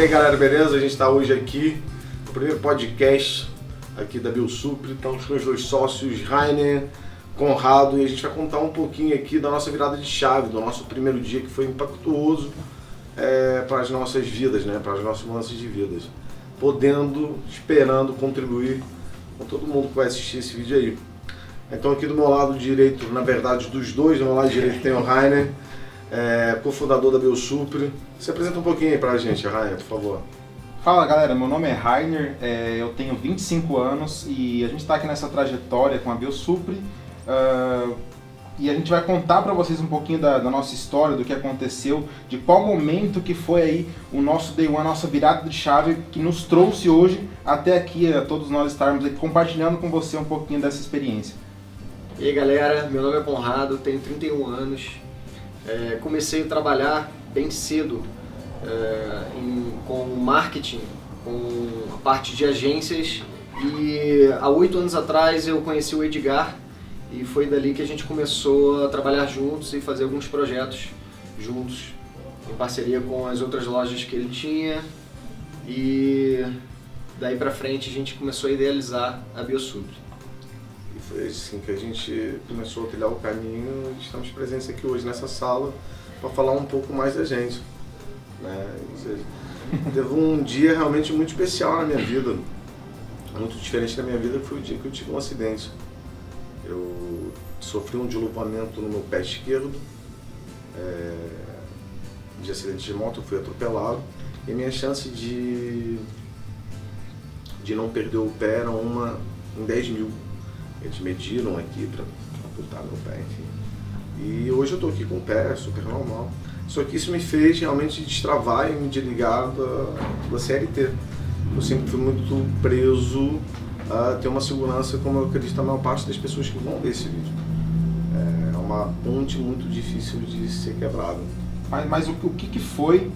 aí galera, beleza? A gente está hoje aqui no primeiro podcast aqui da Biosupri. Estamos com os dois sócios, Rainer, Conrado, e a gente vai contar um pouquinho aqui da nossa virada de chave, do nosso primeiro dia que foi impactuoso para as nossas vidas, né? Para as nossas mudanças de vidas. Esperando contribuir com todo mundo que vai assistir esse vídeo aí. Então aqui do meu lado direito, na verdade dos dois, do meu lado direito tem o Rainer, cofundador da Biosupri. Se apresenta um pouquinho aí pra gente, Rainer, por favor. Fala galera, meu nome é Rainer, eu tenho 25 anos e a gente está aqui nessa trajetória com a Biosupri e a gente vai contar para vocês um pouquinho da nossa história, do que aconteceu, de qual momento que foi aí o nosso Day One, a nossa virada de chave que nos trouxe hoje até aqui, a todos nós estarmos aqui compartilhando com você um pouquinho dessa experiência. E aí galera, meu nome é Conrado, tenho 31 anos, comecei a trabalhar bem cedo com marketing, com a parte de agências, e há 8 anos atrás eu conheci o Edgar e foi dali que a gente começou a trabalhar juntos e fazer alguns projetos juntos, em parceria com as outras lojas que ele tinha, e daí pra frente a gente começou a idealizar a Biosupri. E foi assim que a gente começou a trilhar o caminho e estamos presentes aqui hoje nessa sala para falar um pouco mais da gente. Teve um dia realmente muito especial na minha vida, muito diferente da minha vida, que foi o dia que eu tive um acidente. Eu sofri um dislocamento no meu pé esquerdo, de acidente de moto, eu fui atropelado, e a minha chance de não perder o pé era uma em 10 mil. Eles mediram aqui para amputar meu pé, enfim. E hoje eu estou aqui com o pé super normal. Só que isso me fez realmente destravar e me desligar da CLT. Eu sempre fui muito preso a ter uma segurança, como eu acredito a maior parte das pessoas que vão ver esse vídeo. É uma ponte muito difícil de ser quebrada. Mas o que foi,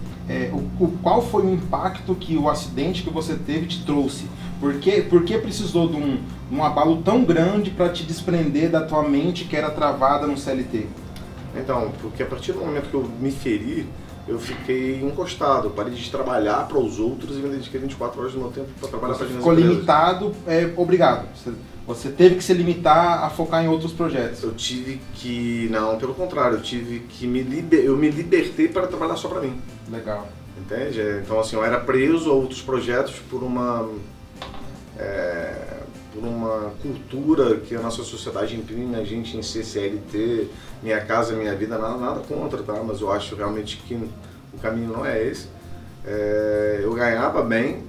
qual foi o impacto que o acidente que você teve te trouxe? Por que precisou de um abalo tão grande para te desprender da tua mente que era travada no CLT? Então, porque a partir do momento que eu me feri, eu fiquei encostado, parei de trabalhar para os outros e me dediquei 24 horas do meu tempo para trabalhar para as minhas empresas. Ficou limitado, obrigado. Você teve que se limitar a focar em outros projetos. Eu tive que, não, pelo contrário, eu tive que eu me libertei para trabalhar só para mim. Legal. Entende? Então assim, eu era preso a outros projetos por uma cultura que a nossa sociedade imprime a gente em CLT, minha casa, minha vida, nada contra, tá? Mas eu acho realmente que o caminho não é esse. Eu ganhava bem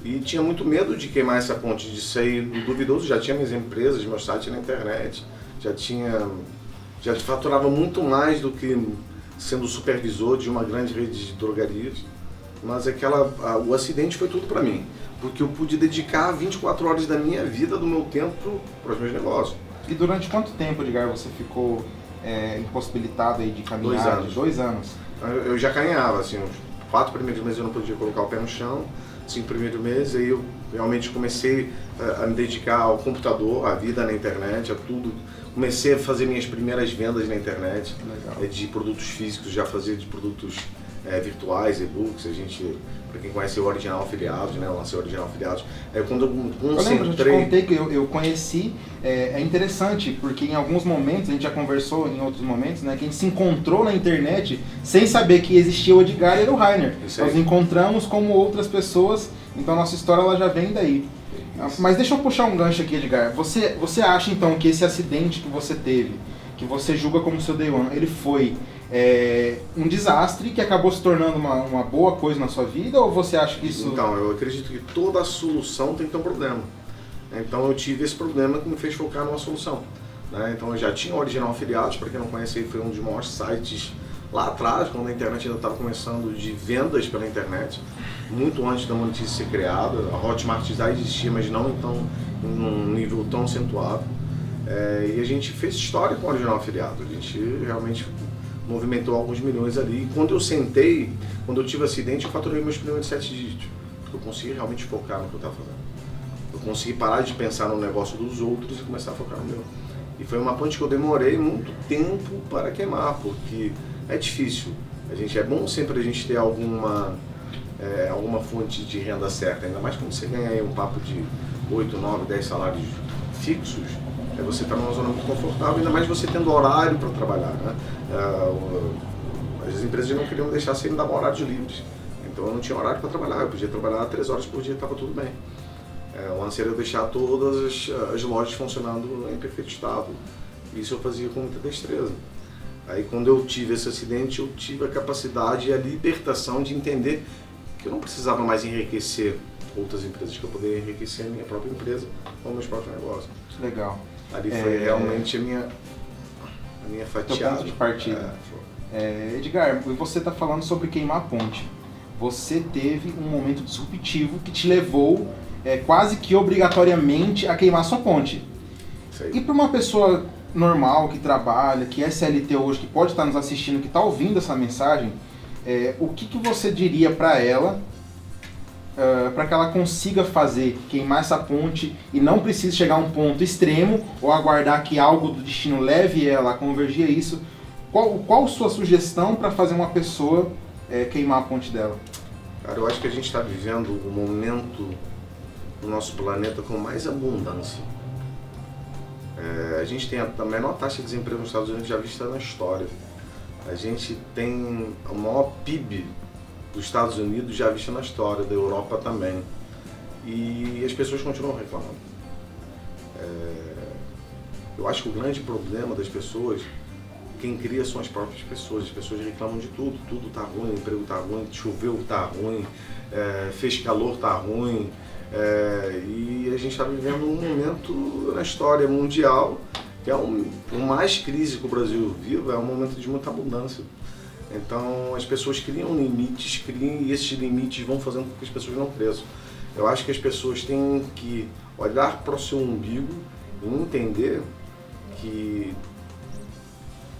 e tinha muito medo de queimar essa ponte, de sair do duvidoso. Já tinha minhas empresas, meu site na internet, já faturava muito mais do que sendo supervisor de uma grande rede de drogarias. Mas o acidente foi tudo para mim, porque eu pude dedicar 24 horas da minha vida, do meu tempo, para os meus negócios. E durante quanto tempo, Edgar, você ficou impossibilitado aí de caminhar? 2 anos. 2 anos. Eu já caminhava, assim, os 4 primeiros meses eu não podia colocar o pé no chão, 5 primeiros meses, aí eu realmente comecei a me dedicar ao computador, à vida na internet, a tudo. Comecei a fazer minhas primeiras vendas na internet. Legal. De produtos físicos, já fazia de produtos virtuais, e-books. A gente, para quem conhece o Original Afiliados, né? Eu lancei o Original Afiliados. Quando eu concentrei... Eu te contei que eu conheci, é interessante, porque em alguns momentos, a gente já conversou em outros momentos, né? Que a gente se encontrou na internet sem saber que existia o Edgar e o Rainer. Nós encontramos como outras pessoas, então a nossa história ela já vem daí. Isso. Mas deixa eu puxar um gancho aqui, Edgar. Você acha então que esse acidente que você teve, que você julga como seu Day One, ele foi um desastre que acabou se tornando uma boa coisa na sua vida, ou você acha que isso... Então, eu acredito que toda solução tem que ter um problema. Então eu tive esse problema que me fez focar numa solução. Então eu já tinha o Original Afiliados, para quem não conhece, foi um dos maiores sites lá atrás, quando a internet ainda estava começando, de vendas pela internet, muito antes da monetização ser criada. A Hotmart já existia, mas não então num nível tão acentuado. E a gente fez história com o Original Afiliado, a gente realmente movimentou alguns milhões ali. E quando eu sentei, quando eu tive acidente, eu faturei meus primeiros 7 dígitos, porque eu consegui realmente focar no que eu estava fazendo. Eu consegui parar de pensar no negócio dos outros e começar a focar no meu. E foi uma ponte que eu demorei muito tempo para queimar, porque é difícil. É bom sempre a gente ter alguma alguma fonte de renda certa, ainda mais quando você ganha aí um papo de 8, 9, 10 salários fixos, você está numa zona muito confortável, ainda mais você tendo horário para trabalhar, né? As empresas não queriam deixar sem dar horários livres, então eu não tinha horário para trabalhar, eu podia trabalhar 3 horas por dia e estava tudo bem. O lance era eu deixar todas as lojas funcionando em perfeito estado, isso eu fazia com muita destreza. Aí quando eu tive esse acidente, eu tive a capacidade e a libertação de entender que eu não precisava mais enriquecer outras empresas, que eu poderia enriquecer a minha própria empresa com meus próprios negócios. Legal. Ali foi realmente a minha fatiada. Ponto de partida. Edgar, você está falando sobre queimar a ponte. Você teve um momento disruptivo que te levou quase que obrigatoriamente a queimar sua ponte. E para uma pessoa normal, que trabalha, que é CLT hoje, que pode estar nos assistindo, que está ouvindo essa mensagem, o que você diria para ela, para que ela consiga queimar essa ponte e não precise chegar a um ponto extremo ou aguardar que algo do destino leve ela a convergir a isso? Qual sua sugestão para fazer uma pessoa queimar a ponte dela? Cara, eu acho que a gente está vivendo um momento no nosso planeta com mais abundância. A gente tem a menor taxa de desemprego nos Estados Unidos já vista na história. A gente tem o maior PIB dos Estados Unidos já visto na história, da Europa também. E as pessoas continuam reclamando. Eu acho que o grande problema das pessoas, quem cria são as próprias pessoas. As pessoas reclamam de tudo. Tudo tá ruim, o emprego tá ruim, choveu tá ruim, fez calor tá ruim. E a gente está vivendo um momento na história mundial que é o mais crise que o Brasil vive, é um momento de muita abundância. Então as pessoas criam limites, e esses limites vão fazendo com que as pessoas não cresçam. Eu acho que as pessoas têm que olhar para o seu umbigo e entender que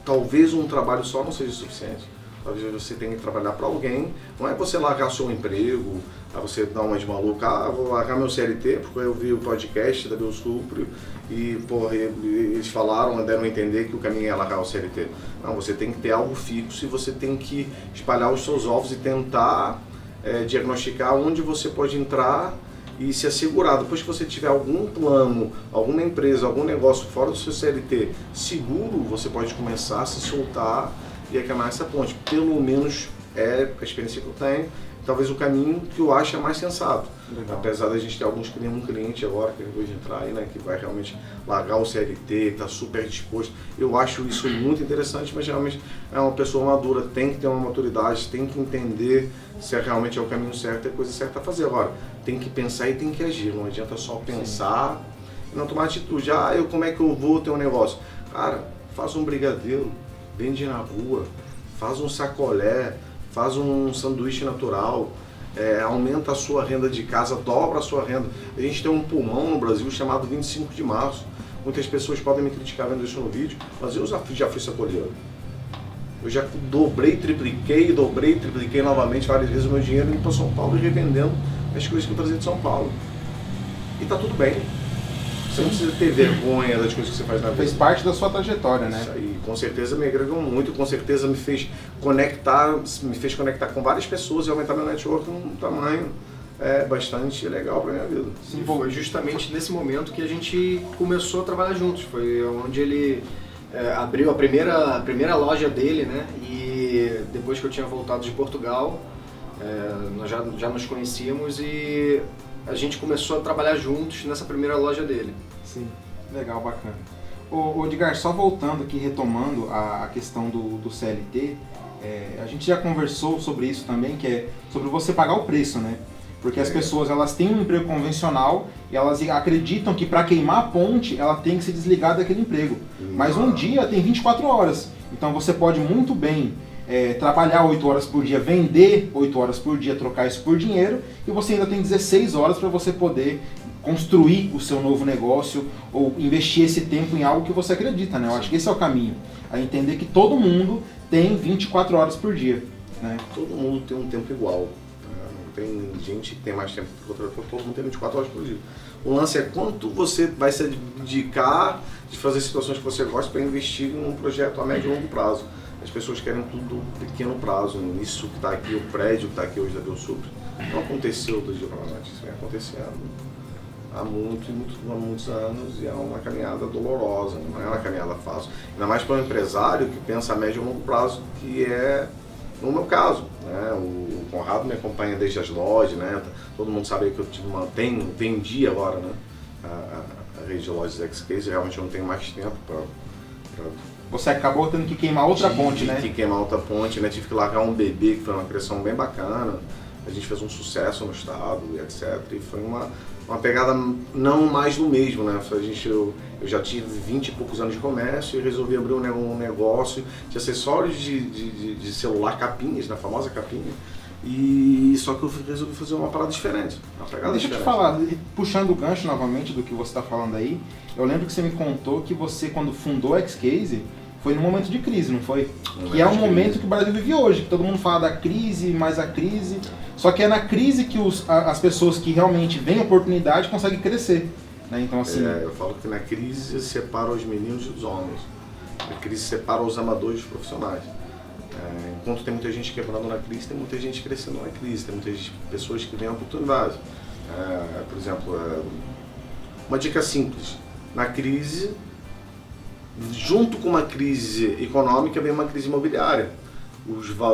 talvez um trabalho só não seja suficiente. Talvez você tenha que trabalhar para alguém. Não é você largar seu emprego, você dar uma de maluca, vou largar meu CLT porque eu vi o podcast da Belsucro e eles falaram, deram a entender que o caminho é largar o CLT. Não, você tem que ter algo fixo e você tem que espalhar os seus ovos e tentar diagnosticar onde você pode entrar e se assegurar. Depois que você tiver algum plano, alguma empresa, algum negócio fora do seu CLT seguro, você pode começar a se soltar e a queimar essa ponte. Pelo menos é a experiência que eu tenho, talvez o caminho que eu acho é mais sensato. Legal. Apesar da gente ter um cliente agora que acabou de entrar aí, né, que vai realmente largar o CLT, está super disposto. Eu acho isso muito interessante, mas realmente é uma pessoa madura, tem que ter uma maturidade, tem que entender se realmente é o caminho certo e a coisa certa a fazer. Agora, tem que pensar e tem que agir, não adianta só pensar e não tomar atitude. Como é que eu vou ter um negócio? Cara, faz um brigadeiro, vende na rua, faz um sacolé, faz um sanduíche natural, aumenta a sua renda de casa, dobra a sua renda. A gente tem um pulmão no Brasil chamado 25 de março. Muitas pessoas podem me criticar vendo isso no vídeo, mas eu já fui sacoleiro. Eu já tripliquei novamente várias vezes o meu dinheiro indo para São Paulo e revendendo as coisas que eu trazia de São Paulo. E tá tudo bem. Você não precisa ter vergonha das coisas que você faz na vida. Fez parte da sua trajetória, né? Isso aí, com certeza me agregou muito, com certeza me fez conectar com várias pessoas e aumentar meu network num tamanho bastante legal para minha vida. Sim, foi justamente nesse momento que a gente começou a trabalhar juntos. Foi onde ele abriu a primeira loja dele, né? E depois que eu tinha voltado de Portugal, nós já nos conhecíamos e a gente começou a trabalhar juntos nessa primeira loja dele. Sim, legal, bacana. Ô Edgar, só voltando aqui, retomando a questão do CLT, a gente já conversou sobre isso também, que é sobre você pagar o preço, né? Porque as pessoas, elas têm um emprego convencional e elas acreditam que para queimar a ponte, ela tem que se desligar daquele emprego. Mas um dia tem 24 horas, então você pode muito bem trabalhar 8 horas por dia, vender 8 horas por dia, trocar isso por dinheiro, e você ainda tem 16 horas para você poder construir o seu novo negócio ou investir esse tempo em algo que você acredita, né? Eu acho que esse é o caminho, a entender que todo mundo tem 24 horas por dia, né? Todo mundo tem um tempo igual, não tem gente que tem mais tempo que outra, todo mundo tem 24 horas por dia. O lance é quanto você vai se dedicar de fazer situações que você gosta para investir num projeto a médio e longo prazo. As pessoas querem tudo pequeno prazo, isso que está aqui, o prédio que está aqui hoje da Belsucro, não aconteceu do dia para a noite, isso vem acontecendo há muitos anos e é uma caminhada dolorosa, não é uma caminhada fácil. Ainda mais para um empresário que pensa a médio e longo prazo, que é no meu caso, né? O Conrado me acompanha desde as lojas, né? Todo mundo sabe que eu vendi agora, né? A rede de lojas XCase, realmente eu não tenho mais tempo para Você acabou tendo que queimar outra ponte, né? Tive que queimar outra ponte, né? Tive que largar um bebê, que foi uma criação bem bacana. A gente fez um sucesso no estado, etc. E foi uma pegada não mais do mesmo, né? Eu já tive 20 e poucos anos de comércio e resolvi abrir um negócio de acessórios de celular, capinhas, na famosa capinha. E só que eu resolvi fazer uma parada diferente, uma pegada Deixa diferente. eu te falar, puxando o gancho novamente do que você está falando aí, eu lembro que você me contou que você, quando fundou a XCase, foi num momento de crise, não foi? Que é um momento que o Brasil vive hoje, que todo mundo fala da crise, mais a crise. Só que é na crise que as pessoas que realmente veem oportunidade conseguem crescer. Né? Então, assim... eu falo que na crise separa os meninos dos homens. A crise separa os amadores dos profissionais. Enquanto tem muita gente quebrando na crise, tem muita gente crescendo na crise, tem muitas pessoas que veem oportunidade. Por exemplo, uma dica simples. Na crise, junto com uma crise econômica, vem uma crise imobiliária.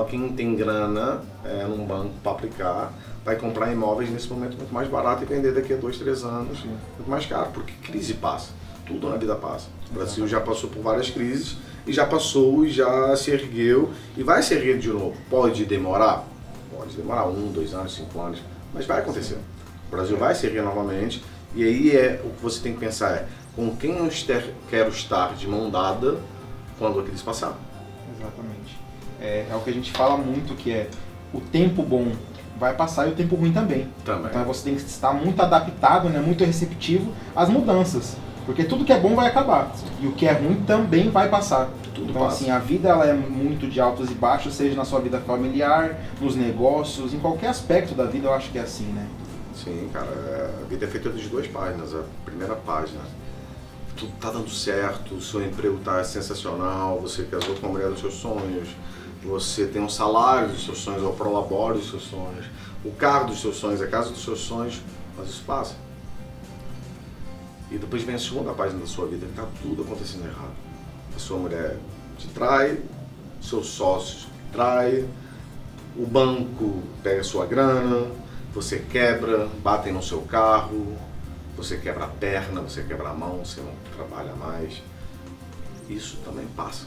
Quem tem grana num banco para aplicar, vai comprar imóveis nesse momento muito mais barato e vender daqui a 2, 3 anos muito mais caro, porque crise passa, tudo na vida passa. O Brasil já passou por várias crises e já passou e já se ergueu e vai se erguer de novo. Pode demorar? Pode demorar 1, 2 anos, 5 anos, mas vai acontecer. O Brasil vai se erguer novamente e aí o que você tem que pensar com quem eu quero estar de mão dada quando a crise passar. Exatamente. É o que a gente fala muito, que é o tempo bom vai passar e o tempo ruim também. Então você tem que estar muito adaptado, né, muito receptivo às mudanças. Porque tudo que é bom vai acabar. E o que é ruim também vai passar. Tudo então passa. Assim, a vida ela é muito de altos e baixos, seja na sua vida familiar, nos negócios, em qualquer aspecto da vida eu acho que é assim, né? Sim, cara, a vida é feita de 2 páginas. A primeira página, tudo tá dando certo, o seu emprego tá sensacional, você casou com a mulher dos seus sonhos, você tem um salário dos seus sonhos, ou o prolabore dos seus sonhos, o carro dos seus sonhos, a casa dos seus sonhos, mas isso passa. E depois vem a segunda página da sua vida, que tá tudo acontecendo errado. A sua mulher te trai, seus sócios te traem, o banco pega a sua grana, você quebra, batem no seu carro, você quebra a perna, você quebra a mão, você não trabalha mais. Isso também passa.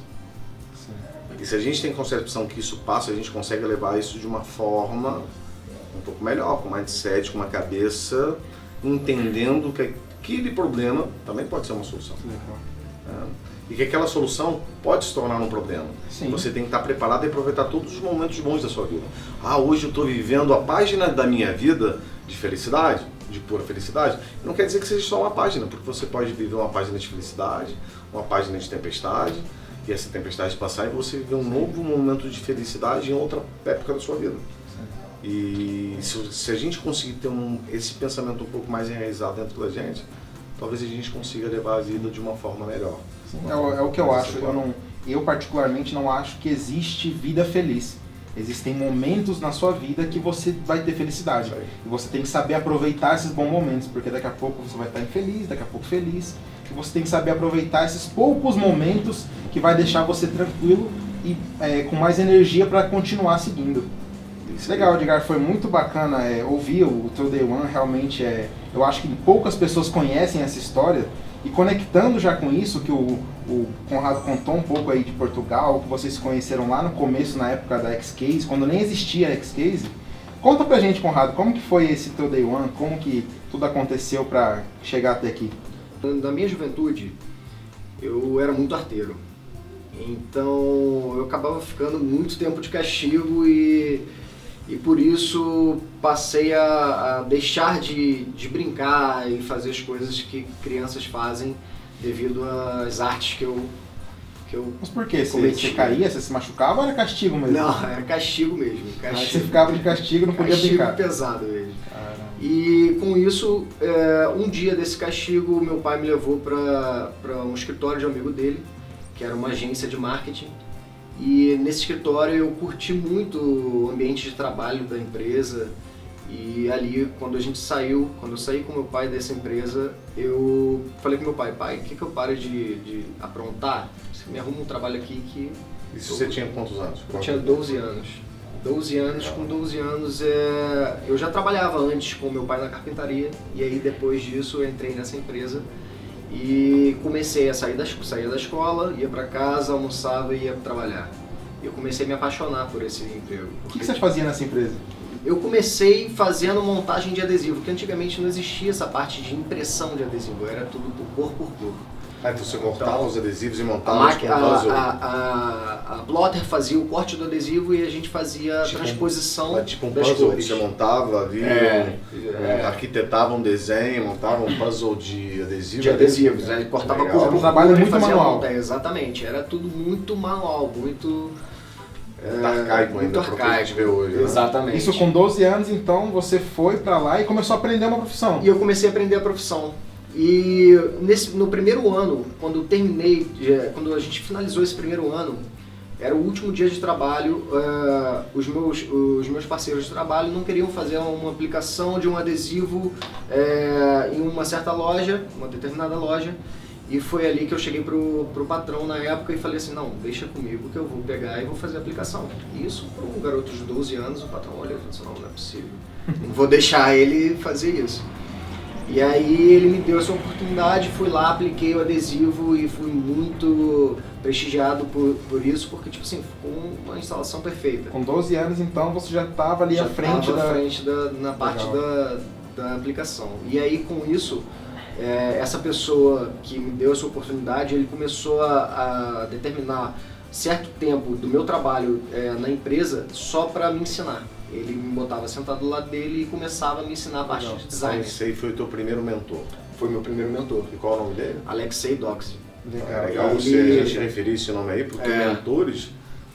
Sim. E se a gente tem concepção que isso passa, a gente consegue levar isso de uma forma um pouco melhor, com mindset, com uma cabeça, entendendo que aquele problema também pode ser uma solução. E que aquela solução pode se tornar um problema. Sim. Você tem que estar preparado e aproveitar todos os momentos bons da sua vida. Hoje eu estou vivendo a página da minha vida de felicidade, de pura felicidade. Não quer dizer que seja só uma página, porque você pode viver uma página de felicidade, uma página de tempestade, e essa tempestade passar e você viver um novo momento de felicidade em outra época da sua vida. E se a gente conseguir ter esse pensamento um pouco mais enraizado dentro da gente, talvez a gente consiga levar a vida de uma forma melhor. Sim, é o que eu acho. Eu particularmente não acho que existe vida feliz. Existem momentos na sua vida que você vai ter felicidade. E você tem que saber aproveitar esses bons momentos, porque daqui a pouco você vai estar infeliz, daqui a pouco feliz. E você tem que saber aproveitar esses poucos momentos que vai deixar você tranquilo e com mais energia para continuar seguindo. Legal, Edgar, foi muito bacana ouvir o teu Day One, realmente eu acho que poucas pessoas conhecem essa história, e conectando já com isso, que o Conrado contou um pouco aí de Portugal, que vocês se conheceram lá no começo, na época da XCase, quando nem existia a XCase. Conta pra gente, Conrado, como que foi esse teu Day One, como que tudo aconteceu pra chegar até aqui? Na minha juventude, eu era muito arteiro, então eu acabava ficando muito tempo de castigo e por isso passei a deixar de brincar e fazer as coisas que crianças fazem devido às artes que eu Mas por quê? Você caía, você se machucava ou era castigo mesmo? Não, era castigo mesmo. Castigo. Você ficava de castigo e não podia brincar? Castigo pesado mesmo. Caramba. E com isso, um dia desse castigo, meu pai me levou para um escritório de um amigo dele, que era uma agência de marketing. E nesse escritório eu curti muito o ambiente de trabalho da empresa E ali, quando eu saí com meu pai dessa empresa, eu falei com meu pai, o que eu paro de aprontar? Você me arruma um trabalho aqui que... Isso você tinha quantos anos? Eu tinha 12 anos. 12 anos, com 12 anos eu já trabalhava antes com meu pai na carpintaria, e aí depois disso eu entrei nessa empresa e comecei a sair da escola, ia para casa, almoçava e ia trabalhar. Eu comecei a me apaixonar por esse emprego. O que você fazia nessa empresa? Eu comecei fazendo montagem de adesivo, porque antigamente não existia essa parte de impressão de adesivo, era tudo por cor. Aí você cortava Então, os adesivos e montava com puzzle. A plotter fazia o corte do adesivo e a gente fazia a transposição Tipo um das puzzle, cores. você montava ali, arquitetava um desenho, montava um puzzle de adesivo. De adesivos, né? Cortava Legal. cor por Um trabalho cor e muito fazia manual. monta. Exatamente, era tudo muito manual, muito arcaico ainda, pro que a gente vê hoje. Né? Exatamente. Isso com 12 anos, então, você foi pra lá e começou a aprender uma profissão. E eu comecei a aprender a profissão. E no primeiro ano, quando eu terminei, quando a gente finalizou esse primeiro ano, era o último dia de trabalho, os meus parceiros de trabalho não queriam fazer uma aplicação de um adesivo em uma certa loja, uma determinada loja, e foi ali que eu cheguei pro patrão na época e falei assim, não, deixa comigo que eu vou pegar e vou fazer a aplicação. E isso, para um garoto de 12 anos, o patrão olhou e falou assim, não é possível, não vou deixar ele fazer isso. E aí ele me deu essa oportunidade, fui lá, apliquei o adesivo e fui muito prestigiado por isso, porque tipo assim, ficou uma instalação perfeita. Com 12 anos, então, você já estava ali à frente na parte da aplicação. E aí com isso, essa pessoa que me deu essa oportunidade, ele começou a determinar certo tempo do meu trabalho na empresa só para me ensinar. Ele me botava sentado do lado dele e começava a me ensinar a parte de design. Esse aí foi o teu primeiro mentor. Foi meu primeiro mentor. E qual é o nome dele? Alexei Doxy. Legal você a gente referir esse nome aí, porque mentores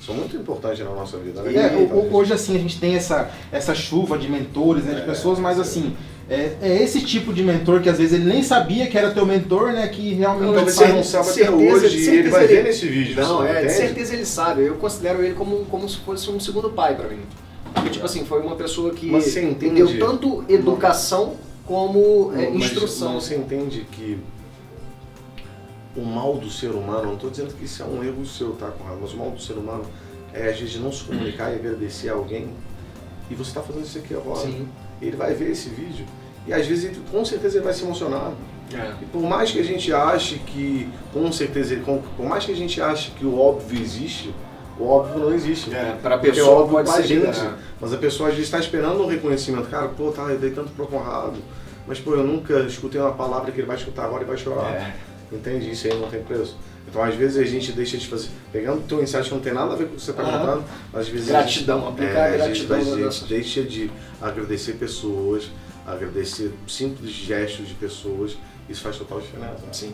são muito importantes na nossa vida. Né? Hoje, assim, a gente tem essa chuva de mentores, né, de pessoas, mas assim, é esse tipo de mentor que às vezes ele nem sabia que era teu mentor, né, que realmente... Talvez ele não sabe até hoje e ele vai ver nesse vídeo. Não, de certeza ele sabe. Eu considero ele como se fosse um segundo pai pra mim. Porque, tipo assim, foi uma pessoa que me deu tanto educação como instrução. Mas você entende que o mal do ser humano, não estou dizendo que isso é um erro seu, tá, Conrado? Mas o mal do ser humano é a gente não se comunicar e agradecer a alguém. E você está fazendo isso aqui agora. Sim. Ele vai ver esse vídeo e às vezes com certeza ele vai se emocionar. E por mais que a gente ache que, com certeza, por mais que a gente ache que o óbvio existe, o óbvio não existe. Para a pessoa pode ser gente, mas a pessoa às vezes está esperando um reconhecimento. Cara, pô, tá, eu dei tanto pro Conrado, mas pô, eu nunca escutei uma palavra que ele vai escutar agora e vai chorar. Entende? Isso aí não tem preço. Então às vezes a gente deixa de fazer, pegando o teu insight que não tem nada a ver com o que você está contando, mas às vezes gratidão, aplicar gratidão. A gente deixa de agradecer pessoas, agradecer simples gestos de pessoas, isso faz total diferença. Sim.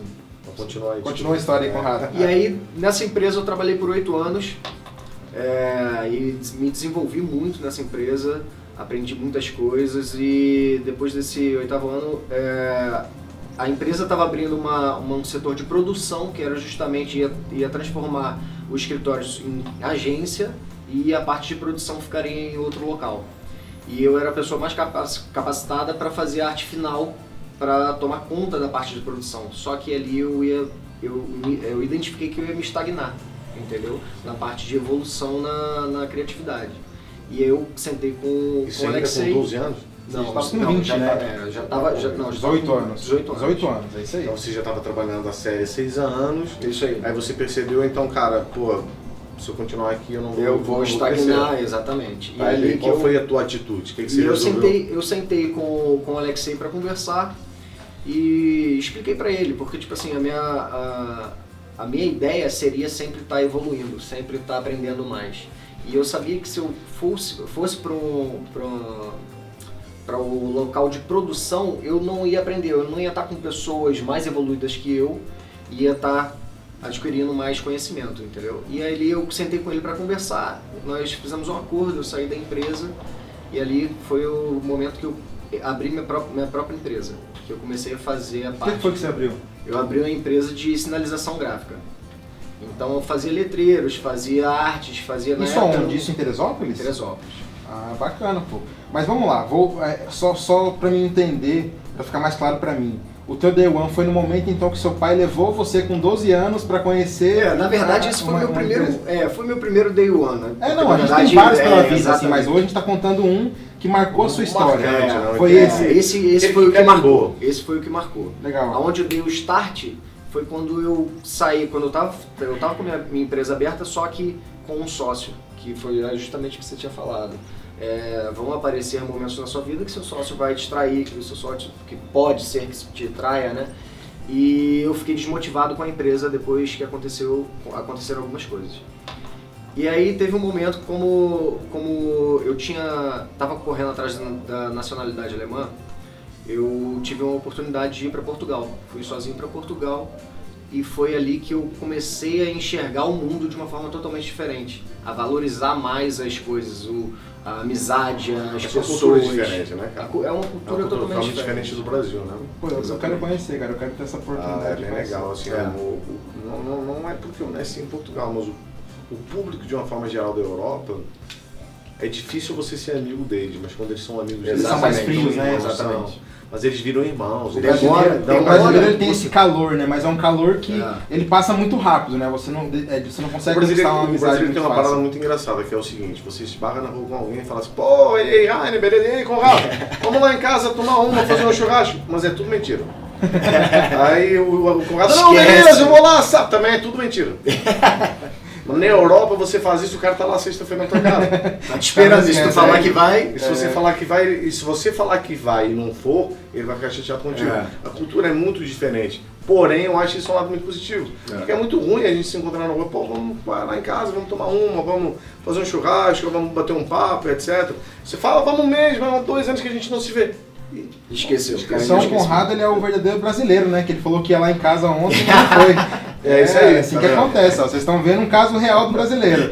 Continua a história aí, Conrado. E aí, nessa empresa eu trabalhei por 8 anos e me desenvolvi muito nessa empresa, aprendi muitas coisas e depois desse 8º ano a empresa estava abrindo um setor de produção que era justamente ia transformar os escritórios em agência e a parte de produção ficaria em outro local. E eu era a pessoa mais capacitada para fazer a arte final, para tomar conta da parte de produção. Só que ali eu identifiquei que eu ia me estagnar, entendeu? Na parte de evolução na criatividade. E eu sentei com o Alexei. Com 12 anos? Não, você estava com 20, né? Já estava... 18 anos. 18 anos, é isso aí. Então você já estava trabalhando a série há 6 anos. Isso aí. Aí você percebeu, então, cara, pô, se eu continuar aqui eu não vou... Eu vou estagnar, exatamente. E aí, qual foi a tua atitude? O que você resolveu? Eu sentei com o Alexei para conversar e expliquei para ele, porque tipo assim, a minha ideia seria sempre estar evoluindo, sempre estar aprendendo mais. E eu sabia que se eu fosse para o local de produção, eu não ia aprender, eu não ia estar com pessoas mais evoluídas que eu, ia estar adquirindo mais conhecimento, entendeu? E aí eu sentei com ele para conversar, nós fizemos um acordo, eu saí da empresa e ali foi o momento que eu abri minha própria empresa, que eu comecei a fazer a parte... O que foi que você abriu? Eu abri uma empresa de sinalização gráfica. Então eu fazia letreiros, fazia artes, fazia... Isso onde? Isso em Teresópolis? Teresópolis. Ah, bacana, pô. Mas vamos lá, só pra mim entender, pra ficar mais claro pra mim. O teu Day One foi no momento então que seu pai levou você com 12 anos pra conhecer... Na verdade esse foi meu primeiro, foi meu primeiro Day One, né? Não, a gente tem vários pela vida, assim, mas hoje a gente tá contando um que marcou a sua história. Foi esse. Esse foi o que marcou. Esse foi o que marcou. Legal. Aonde eu dei o start foi quando eu saí, quando eu tava com a minha empresa aberta, só que com um sócio, que foi justamente o que você tinha falado. Vão aparecer momentos na sua vida que seu sócio vai te trair, que o seu sócio que pode ser que te traia, né? E eu fiquei desmotivado com a empresa depois que aconteceram algumas coisas. E aí teve um momento como eu tava correndo atrás da nacionalidade alemã, eu tive uma oportunidade de ir para Portugal. Fui sozinho para Portugal e foi ali que eu comecei a enxergar o mundo de uma forma totalmente diferente, a valorizar mais as coisas, a amizade, as pessoas. Cultura diferente, né, cara? É uma cultura totalmente diferente do Brasil, né? Pô, eu quero conhecer, cara, eu quero ter essa oportunidade. É bem legal, assim, não é porque eu nasci em Portugal, mas o público de uma forma geral da Europa, é difícil você ser amigo deles, mas quando eles são amigos deles, são mais frios, né? Exatamente. Mas eles viram irmãos. O brasileiro ele tem esse calor, né? Mas é um calor que ele passa muito rápido, né? Você não consegue conquistar uma amizade. O brasileiro tem uma parada muito engraçada, que é o seguinte: você esbarra na rua com alguém e fala assim, pô, ei, Raine, beleza? E aí, Conrado? Vamos lá em casa tomar uma, fazer um churrasco. Mas é tudo mentira. Aí o Conrado, não, beleza, eu vou lá, sabe? Também é tudo mentira. Na Europa você faz isso, o cara tá lá sexta-feira na tua casa. Tá te esperando, se tu falar que vai. E se você falar que vai, e se você falar que vai e não for, ele vai ficar chateado contigo. A cultura é muito diferente. Porém, eu acho isso um lado muito positivo. Porque é muito ruim a gente se encontrar na rua, pô, vamos lá em casa, vamos tomar uma, vamos fazer um churrasco, vamos bater um papo, etc. Você fala, vamos mesmo, há 2 anos que a gente não se vê. Esqueceu. São Conrado, ele é o verdadeiro brasileiro, né? Que ele falou que ia lá em casa ontem e não foi. É isso aí. Assim que acontece, ó. Vocês estão vendo um caso real do brasileiro.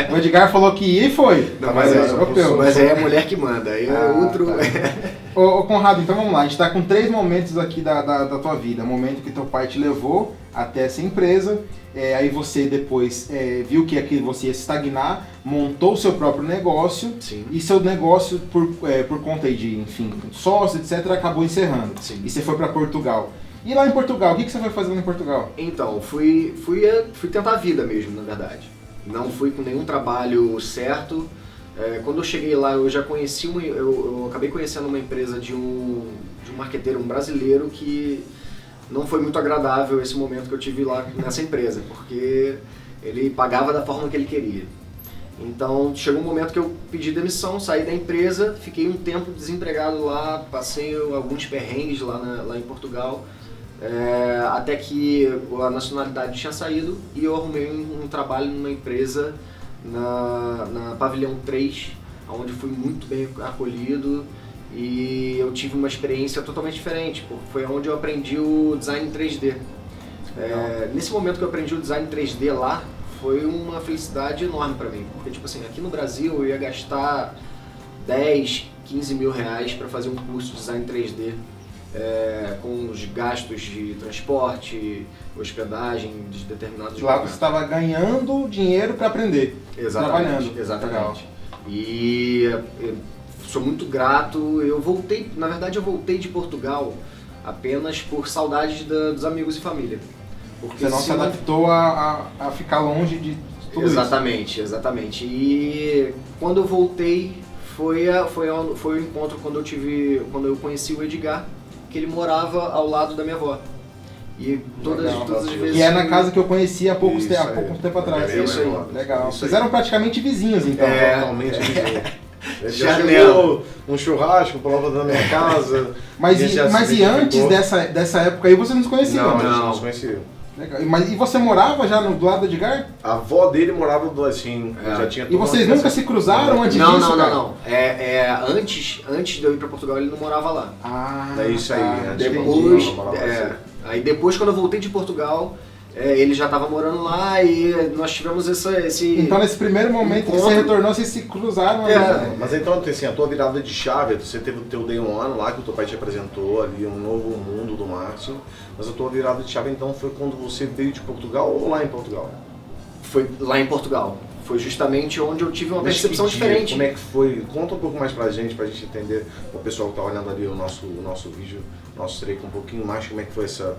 O Edgar falou que ia e foi. Não, mas aí é a mulher que manda. Aí é outro. Tá. Ô Conrado, então vamos lá. A gente tá com 3 momentos aqui da tua vida. O momento que teu pai te levou até essa empresa. Aí você depois viu que aquilo você ia estagnar, montou o seu próprio negócio. Sim. E seu negócio, por conta aí de, enfim, sócio, etc., acabou encerrando. Sim. E você foi para Portugal. E lá em Portugal, o que você foi fazendo em Portugal? Então, fui tentar a vida mesmo, na verdade. Não fui com nenhum trabalho certo. Quando eu cheguei lá, eu já conheci eu acabei conhecendo uma empresa de um marqueteiro, um brasileiro, que não foi muito agradável esse momento que eu tive lá nessa empresa, porque ele pagava da forma que ele queria. Então chegou um momento que eu pedi demissão, saí da empresa, fiquei um tempo desempregado lá, passei alguns perrengues lá em Portugal, até que a nacionalidade tinha saído e eu arrumei um trabalho numa empresa na Pavilhão 3, onde fui muito bem acolhido. E eu tive uma experiência totalmente diferente, porque foi onde eu aprendi o design 3D. Nesse momento que eu aprendi o design 3D lá, foi uma felicidade enorme para mim. Porque, tipo assim, aqui no Brasil eu ia gastar 10, 15 mil reais para fazer um curso de design 3D, com os gastos de transporte, hospedagem de determinados Lá lugares. você estava ganhando dinheiro para aprender, trabalhando. Exatamente. E sou muito grato. Eu voltei de Portugal apenas por saudade dos amigos e família. Porque você não se adaptou a ficar longe de tudo exatamente, isso. Exatamente. E quando eu voltei foi o encontro quando eu conheci o Edgar, que ele morava ao lado da minha avó. E todas as vezes. E é na casa que eu conheci há pouco tempo atrás. Isso aí. Legal. Vocês eram praticamente vizinhos, então. Totalmente vizinhos. Já chegou um churrasco, prova da minha casa. Mas e antes dessa época aí você não se conhecia? Não, a gente não se conhecia. Legal. E você morava já do lado do Edgar? A avó dele morava do assim, já tinha. E vocês nunca se cruzaram antes disso? Não. Antes de eu ir pra Portugal ele não morava lá. É isso aí. Aí depois quando eu voltei de Portugal, ele já estava morando lá e nós tivemos esse... Então nesse primeiro momento que você retornou, vocês se cruzaram. Mas então assim, a tua virada de chave, você teve o teu Day One lá, que o teu pai te apresentou ali, um novo mundo do marketing, mas a tua virada de chave então foi quando você veio de Portugal ou lá em Portugal? Foi lá em Portugal. foi justamente onde eu tive uma Nesse percepção dia, diferente. Como é que foi? Conta um pouco mais pra gente entender, o pessoal que tá olhando ali o nosso vídeo, nosso treino um pouquinho mais, como é que foi essa...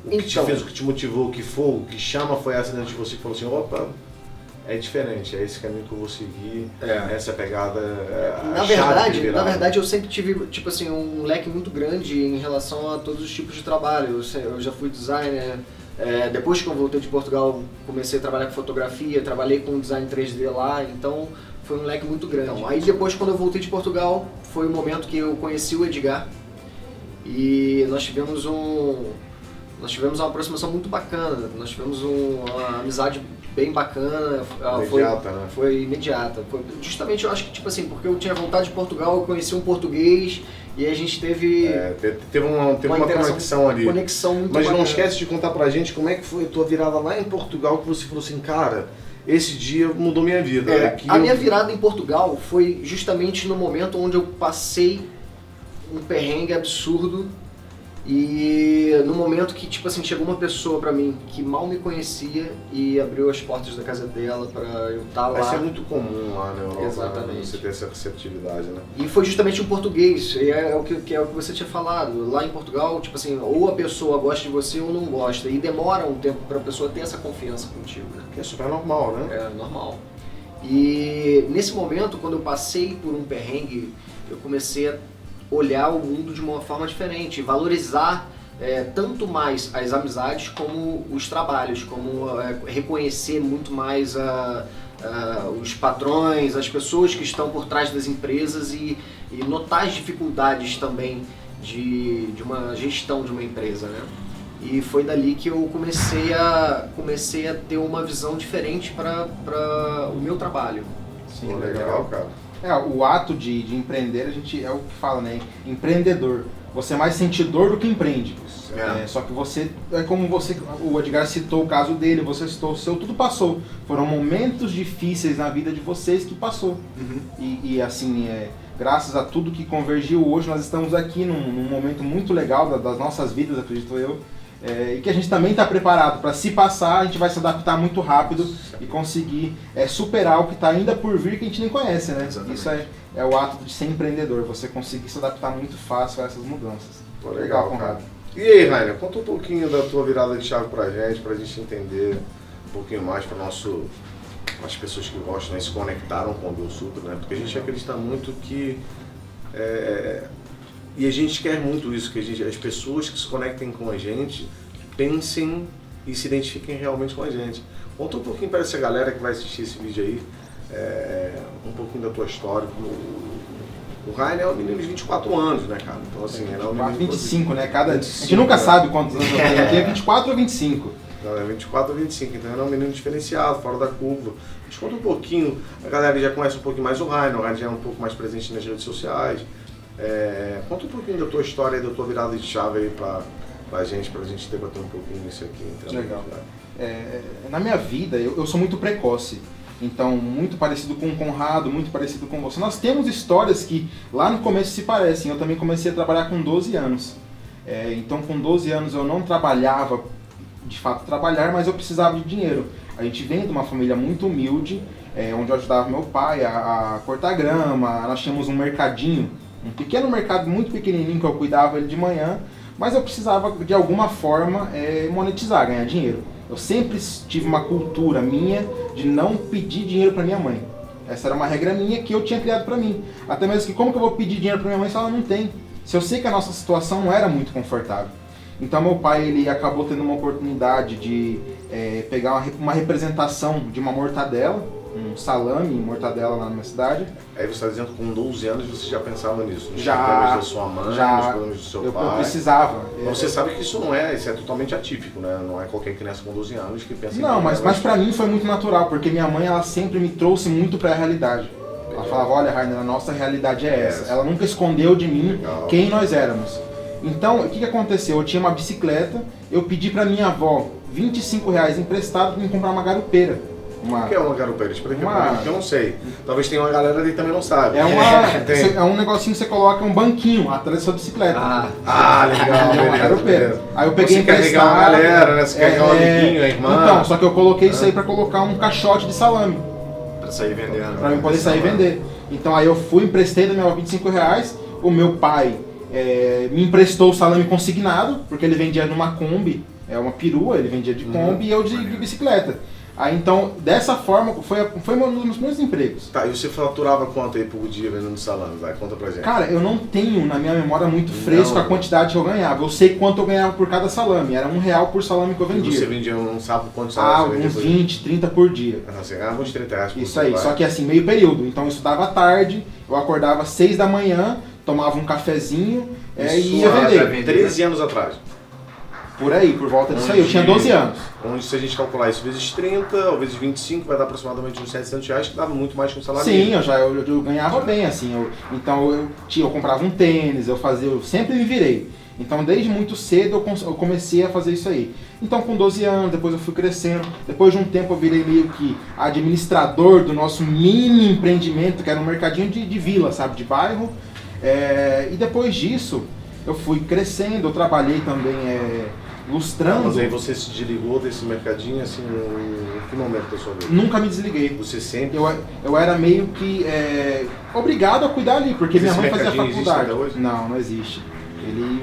O que te Então. fez, o que te motivou, o que chama foi essa dentro de você que falou assim, opa, é diferente, é esse caminho que eu vou seguir, essa pegada, Na verdade, eu sempre tive, tipo assim, um leque muito grande em relação a todos os tipos de trabalho. Eu já fui designer, depois que eu voltei de Portugal, comecei a trabalhar com fotografia, trabalhei com design 3D lá, então foi um leque muito grande. Então, aí depois, quando eu voltei de Portugal, foi o momento que eu conheci o Edgar e nós tivemos uma aproximação muito bacana, nós tivemos uma amizade bem bacana. Imediata, né? Foi imediata. Justamente eu acho que, tipo assim, porque eu tinha voltado de Portugal, eu conheci um português e a gente teve... teve uma conexão ali. Conexão muito Mas bacana. não esquece de contar pra gente como é que foi a tua virada lá em Portugal, que você falou assim, cara, esse dia mudou minha vida. Minha virada em Portugal foi justamente no momento onde eu passei um perrengue absurdo e no momento que, tipo assim, chegou uma pessoa pra mim que mal me conhecia e abriu as portas da casa dela pra eu estar lá. Isso é muito comum lá na Europa, Exatamente. Né? Você ter essa receptividade, né? E foi justamente um português, é o que você tinha falado. Lá em Portugal, tipo assim, ou a pessoa gosta de você ou não gosta. E demora um tempo pra pessoa ter essa confiança contigo, né? Que é super normal, né? É normal. E nesse momento, quando eu passei por um perrengue, eu comecei a olhar o mundo de uma forma diferente, valorizar tanto mais as amizades como os trabalhos, como reconhecer muito mais os patrões, as pessoas que estão por trás das empresas e notar as dificuldades também de uma gestão de uma empresa, né? E foi dali que eu comecei a ter uma visão diferente para o meu trabalho. Sim, legal, cara. O ato de empreender, a gente é o que fala, né? Empreendedor. Você é mais sentidor do que empreende. Só que você, como o Edgar citou o caso dele, você citou o seu, tudo passou. Foram momentos difíceis na vida de vocês que passou. Uhum. E assim, graças a tudo que convergiu hoje, nós estamos aqui num momento muito legal das nossas vidas, acredito eu. E que a gente também está preparado para, se passar, a gente vai se adaptar muito rápido e conseguir superar o que está ainda por vir que a gente nem conhece, né? Exatamente. Isso é o ato de ser empreendedor, você conseguir se adaptar muito fácil a essas mudanças. Pô, legal, Conrado. cara. E aí, Rainer, conta um pouquinho da tua virada de chave pra gente entender um pouquinho mais para as pessoas que gostam, né, se conectaram com o Biosuper, né? Porque a gente acredita muito que e a gente quer muito isso, que as pessoas que se conectem com a gente pensem e se identifiquem realmente com a gente. Conta um pouquinho para essa galera que vai assistir esse vídeo aí, um pouquinho da tua história. O Rainer é um menino de 24 anos, né, cara? Então, assim, ele é um menino 25, né? A 25, gente nunca sabe quantos anos eu tenho. Eu tenho 24 ou 25. Não, é 24 ou 25, então ele é um menino diferenciado, fora da curva. A gente conta um pouquinho, a galera já conhece um pouquinho mais o Rainer já é um pouco mais presente nas redes sociais. Conta um pouquinho da tua história e da tua virada de chave aí pra gente debater um pouquinho isso aqui. Legal. Na minha vida, eu sou muito precoce. Então, muito parecido com o Conrado, muito parecido com você. Nós temos histórias que lá no começo se parecem. Eu também comecei a trabalhar com 12 anos. Então, com 12 anos eu não trabalhava, de fato trabalhar, mas eu precisava de dinheiro. A gente vem de uma família muito humilde, onde eu ajudava meu pai a cortar grama. Nós tínhamos um mercadinho, um pequeno mercado muito pequenininho que eu cuidava ele de manhã, mas eu precisava de alguma forma monetizar, ganhar dinheiro. Eu sempre tive uma cultura minha de não pedir dinheiro para minha mãe. Essa era uma regra minha que eu tinha criado para mim. Até mesmo que como que eu vou pedir dinheiro para minha mãe se ela não tem? Se eu sei que a nossa situação não era muito confortável. Então meu pai ele acabou tendo uma oportunidade de pegar uma representação de uma mortadela, um salame e mortadela lá na minha cidade. Aí você está dizendo que com 12 anos você já pensava nisso, nos Já, problemas da sua mãe, nos problemas do seu pai. Eu precisava. Então você sabe que isso é totalmente atípico, né? Não é qualquer criança com 12 anos que pensa Não, em mas pra mim foi muito natural, porque minha mãe ela sempre me trouxe muito pra realidade. Ela falava, olha Rainer, a nossa realidade é essa. Ela nunca escondeu de mim quem nós éramos. Então, o que aconteceu? Eu tinha uma bicicleta, eu pedi pra minha avó R$25 emprestado pra me comprar uma garupeira. O que é uma garupeira? Explica pra mim, porque eu não sei. Talvez tenha uma galera ali que também não sabe. É um negocinho que você coloca um banquinho atrás da sua bicicleta. Legal. É uma garupeira. Aí eu peguei emprestado. Você carregar uma galera, né? Você carregar um amiguinho, a irmã. Então, só que eu coloquei isso aí pra colocar um caixote de salame. Pra sair vendendo. Pra eu poder sair e vender. Então aí eu fui, emprestei da minha avó R$25, o meu pai me emprestou o salame consignado, porque ele vendia numa Kombi, uma perua, ele vendia de Kombi e eu de bicicleta. Aí então, dessa forma, foi um dos meus primeiros empregos. Tá, e você faturava quanto aí por dia vendendo salame? Vai, conta pra gente. Cara, eu não tenho na minha memória muito fresco a quantidade que eu ganhava. Eu sei quanto eu ganhava por cada salame, era R$1 por salame que eu vendia. E você vendia, não sabe quantos salames você vendia? Uns 20, 30 por dia. Você ganhava uns R$30 por dia. Isso aí, só que assim, meio período. Então eu estudava à tarde, eu acordava às 6 da manhã, tomava um cafezinho e ia vender. 13 anos atrás. Por aí, por volta disso aí. Eu tinha 12 anos. Onde, se a gente calcular isso vezes 30 ou vezes 25, vai dar aproximadamente uns R$700, que dava muito mais que um salário. Sim, eu ganhava bem, assim. Então eu comprava um tênis, eu sempre me virei. Então desde muito cedo eu comecei a fazer isso aí. Então com 12 anos, depois eu fui crescendo. Depois de um tempo eu virei meio que administrador do nosso mini empreendimento, que era um mercadinho de vila, sabe, de bairro. E depois disso eu fui crescendo, eu trabalhei também lustrando. Mas aí você se desligou desse mercadinho, assim, em que momento da sua vida? Nunca me desliguei. Você sempre? Eu era meio que obrigado a cuidar ali, porque minha mãe fazia faculdade. Existe até hoje? Não existe.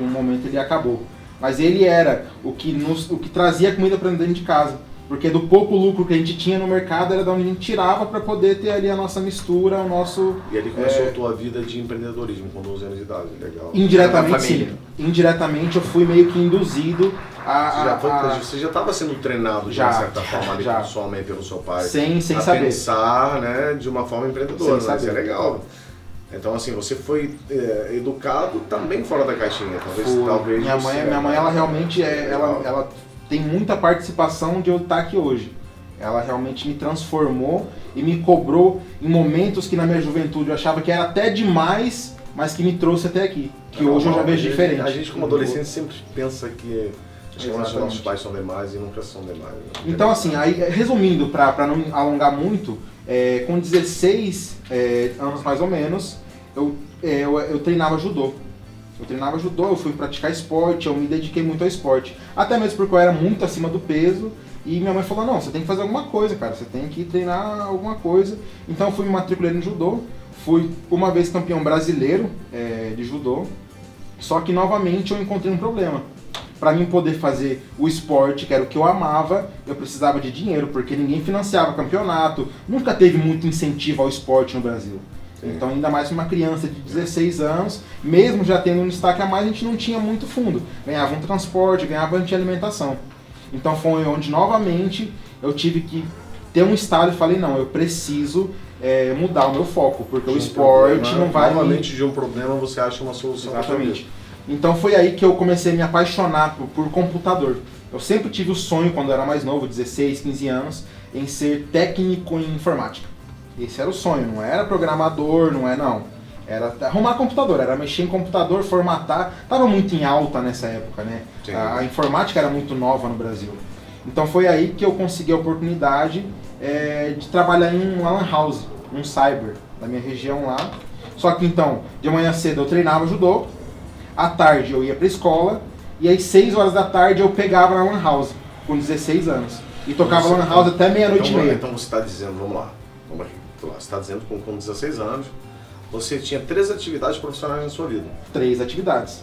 Um momento ele acabou. Mas ele era o que trazia comida para dentro de casa. Porque do pouco lucro que a gente tinha no mercado era da onde a gente tirava para poder ter ali a nossa mistura, o nosso... E ali começou a tua vida de empreendedorismo com 12 anos de idade, legal. Indiretamente sim. Indiretamente eu fui meio que induzido Você já estava sendo treinado de uma certa forma ali pela sua mãe, pelo seu pai. Sem saber. Pensar, né, de uma forma empreendedora, né? Isso é legal. Então assim, você foi educado também fora da caixinha, talvez minha mãe ela realmente ela tem muita participação de eu estar aqui hoje. Ela realmente me transformou e me cobrou em momentos que na minha juventude eu achava que era até demais, mas que me trouxe até aqui. Que hoje eu já vejo diferente. A gente como adolescente sempre pensa que os nossos pais são demais e nunca são demais. Né? Então assim, aí, resumindo, para não alongar muito, com 16 anos mais ou menos, eu treinava judô. Eu fui praticar esporte, eu me dediquei muito ao esporte. Até mesmo porque eu era muito acima do peso e minha mãe falou, não, você tem que fazer alguma coisa, cara, você tem que treinar alguma coisa. Então eu fui me matriculei no judô, fui uma vez campeão brasileiro de judô, só que novamente eu encontrei um problema. Para mim poder fazer o esporte, que era o que eu amava, eu precisava de dinheiro, porque ninguém financiava campeonato, nunca teve muito incentivo ao esporte no Brasil. Sim. Então, ainda mais uma criança de 16 anos, mesmo já tendo um destaque a mais, a gente não tinha muito fundo. Ganhava um transporte, ganhava alimentação. Então foi onde, novamente, eu tive que ter um estado e falei, não, eu preciso mudar o meu foco, porque o esporte não vai... Novamente, de um problema, você acha uma solução. Exatamente. Então foi aí que eu comecei a me apaixonar por computador. Eu sempre tive o sonho, quando eu era mais novo, 16, 15 anos, em ser técnico em informática. Esse era o sonho, não era programador, não. Era arrumar computador, era mexer em computador, formatar. Tava muito em alta nessa época, né? A informática era muito nova no Brasil. Então foi aí que eu consegui a oportunidade de trabalhar em uma lan house, um cyber, da minha região lá. Só que então, de manhã cedo eu treinava judô, à tarde eu ia pra escola, e às 6 horas da tarde eu pegava na lan house, com 16 anos. E tocava lan house até meia-noite e meia. Então você está dizendo, vamos lá. Você está dizendo que com 16 anos você tinha 3 atividades profissionais na sua vida. 3 atividades.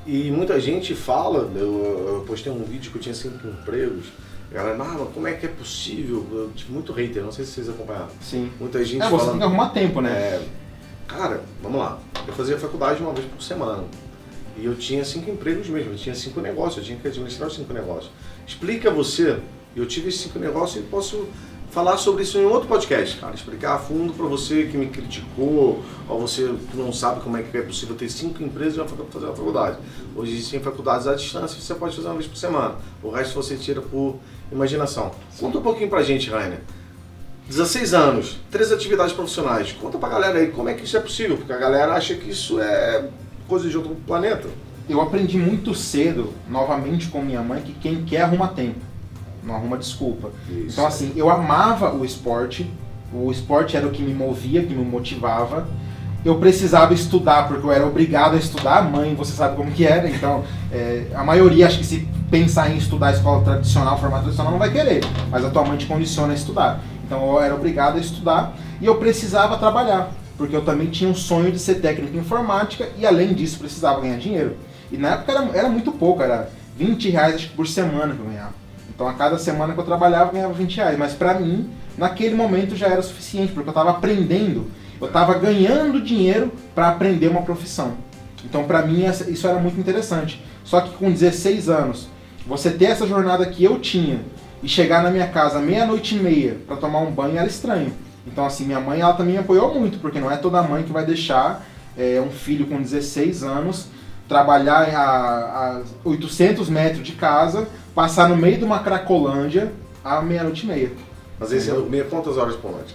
E muita gente fala, eu postei um vídeo que eu tinha 5 empregos, a galera, mas como é que é possível? Eu tive muito hater, não sei se vocês acompanharam. Sim. Muita gente você tem que arrumar tempo, né? Cara, vamos lá, eu fazia faculdade uma vez por semana. E eu tinha 5 empregos mesmo, eu tinha 5 negócios, eu tinha que administrar os 5 negócios. Explica você, eu tive esses 5 negócios e posso falar sobre isso em outro podcast, cara. Explicar a fundo para você que me criticou, ou você que não sabe como é que é possível ter 5 empresas e fazer uma faculdade. Hoje existem faculdades à distância, você pode fazer uma vez por semana. O resto você tira por imaginação. Conta um pouquinho pra gente, Rainer. 16 anos, 3 atividades profissionais. Conta pra galera aí como é que isso é possível, porque a galera acha que isso é coisa de outro planeta. Eu aprendi muito cedo, novamente com minha mãe, que quem quer arruma tempo. Não arruma desculpa. Isso. Então assim, eu amava o esporte era o que me movia, que me motivava. Eu precisava estudar, porque eu era obrigado a estudar. Mãe, você sabe como que era, então a maioria acha que se pensar em estudar a escola tradicional, formato tradicional, não vai querer, mas a tua mãe te condiciona a estudar. Então eu era obrigado a estudar e eu precisava trabalhar, porque eu também tinha um sonho de ser técnico em informática e além disso precisava ganhar dinheiro. E na época era muito pouco, era R$20 acho que por semana que eu ganhava. Então a cada semana que eu trabalhava eu ganhava R$20, mas pra mim, naquele momento já era suficiente, porque eu estava aprendendo, eu estava ganhando dinheiro para aprender uma profissão. Então pra mim isso era muito interessante. Só que com 16 anos, você ter essa jornada que eu tinha e chegar na minha casa 00:30 para tomar um banho era estranho. Então assim, minha mãe ela também me apoiou muito, porque não é toda mãe que vai deixar um filho com 16 anos trabalhar a 800 metros de casa, passar no meio de uma Cracolândia à 00:30. Mas aí você dormia quantas horas por noite?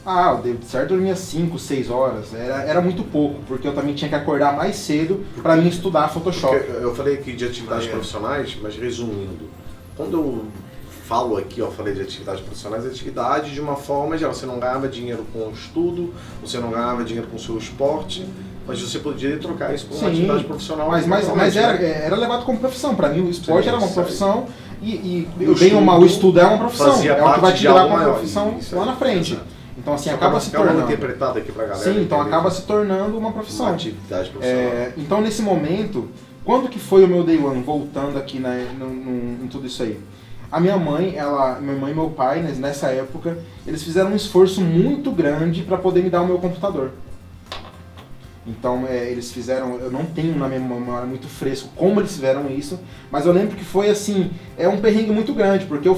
Eu de certo dormia 5, 6 horas. Era muito pouco, porque eu também tinha que acordar mais cedo para mim estudar Photoshop. Porque eu falei aqui de atividades profissionais, mas resumindo, quando eu falo aqui, falei de atividades profissionais, atividade de uma forma geral. Você não ganhava dinheiro com o estudo, você não ganhava dinheiro com o seu esporte, mas você podia trocar isso por uma atividade profissional. Mas era levado como profissão. Para mim o esporte era uma profissão e o estudo é uma profissão. É o que vai te virar com a profissão lá na frente. Então assim, acaba se tornando interpretado aqui pra galera. Sim, então acaba se tornando uma profissão. Uma atividade profissional. Então nesse momento, quando que foi o meu day one, voltando aqui em tudo isso aí? A minha mãe e meu pai, nessa época, eles fizeram um esforço muito grande para poder me dar o meu computador. Então eles fizeram, eu não tenho na minha memória muito fresco como eles fizeram isso, mas eu lembro que foi assim, um perrengue muito grande, porque eu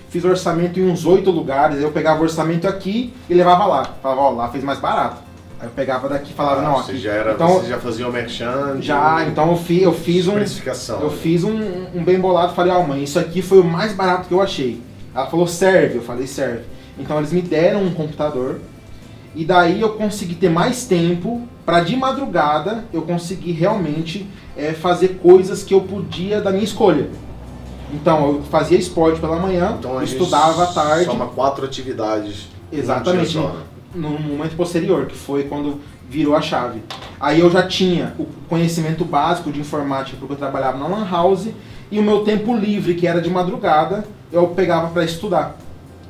fiz orçamento em uns 8 lugares, eu pegava o orçamento aqui e levava lá, falava, lá fez mais barato. Aí eu pegava daqui e falava, não, aqui. Você já fazia o merchan? Então eu fiz um bem bolado, falei, mãe, isso aqui foi o mais barato que eu achei. Ela falou, serve, eu falei, serve. Então eles me deram um computador, e daí eu consegui ter mais tempo para de madrugada eu conseguir realmente fazer coisas que eu podia da minha escolha. Então eu fazia esporte pela manhã, estudava à tarde. Soma 4 atividades. Exatamente, no momento posterior, que foi quando virou a chave. Aí eu já tinha o conhecimento básico de informática, porque eu trabalhava na Lan House, e o meu tempo livre, que era de madrugada, eu pegava para estudar.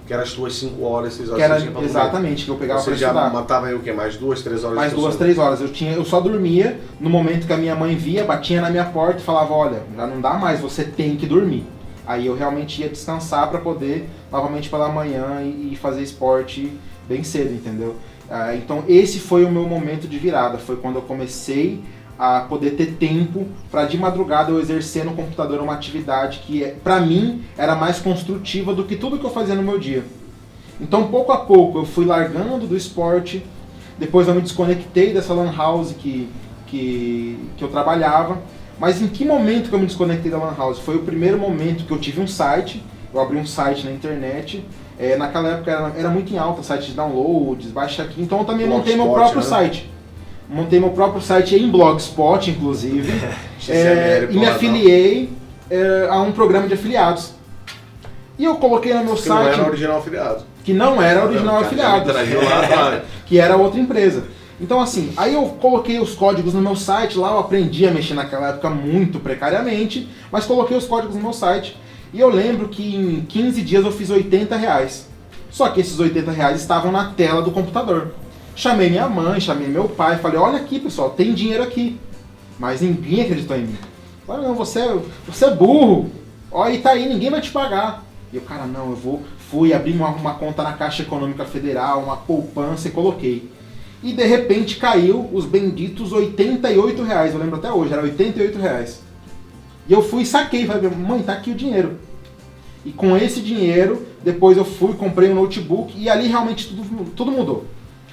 Que eram as tuas 5 horas, 6 horas. Exatamente, que eu pegava para estudar. Você já matava aí o quê? Mais 2, 3 horas? Mais 2, 3 horas. Eu só dormia no momento que a minha mãe via, batia na minha porta e falava, olha, já não dá mais, você tem que dormir. Aí eu realmente ia descansar para poder, novamente pela manhã, e fazer esporte bem cedo, entendeu? Então esse foi o meu momento de virada, foi quando eu comecei a poder ter tempo para de madrugada eu exercer no computador uma atividade que para mim era mais construtiva do que tudo que eu fazia no meu dia. Então pouco a pouco eu fui largando do esporte, depois eu me desconectei dessa lan house que eu trabalhava, mas em que momento que eu me desconectei da lan house? Foi o primeiro momento que eu tive um site, eu abri um site na internet. Naquela época era muito em alta, site de downloads, baixa aqui, então eu também montei meu próprio site. Montei meu próprio site em Blogspot, inclusive, e me afiliei a um programa de afiliados. E eu coloquei no meu site... Que não era original afiliado. Que não era original afiliado. Que era outra empresa. Então assim, aí eu coloquei os códigos no meu site, lá eu aprendi a mexer naquela época muito precariamente, mas coloquei os códigos no meu site. E eu lembro que em 15 dias eu fiz R$80. Só que esses R$80 estavam na tela do computador. Chamei minha mãe, chamei meu pai, falei, olha aqui pessoal, tem dinheiro aqui. Mas ninguém acreditou em mim. Falei, não, você é burro. Olha, e tá aí, ninguém vai te pagar. E eu, cara, não, fui abrir uma conta na Caixa Econômica Federal, uma poupança e coloquei. E de repente caiu os benditos R$88. Eu lembro até hoje, era R$88. E eu fui e saquei, falei, mãe, tá aqui o dinheiro. E com esse dinheiro, depois eu fui, comprei um notebook e ali realmente tudo mudou.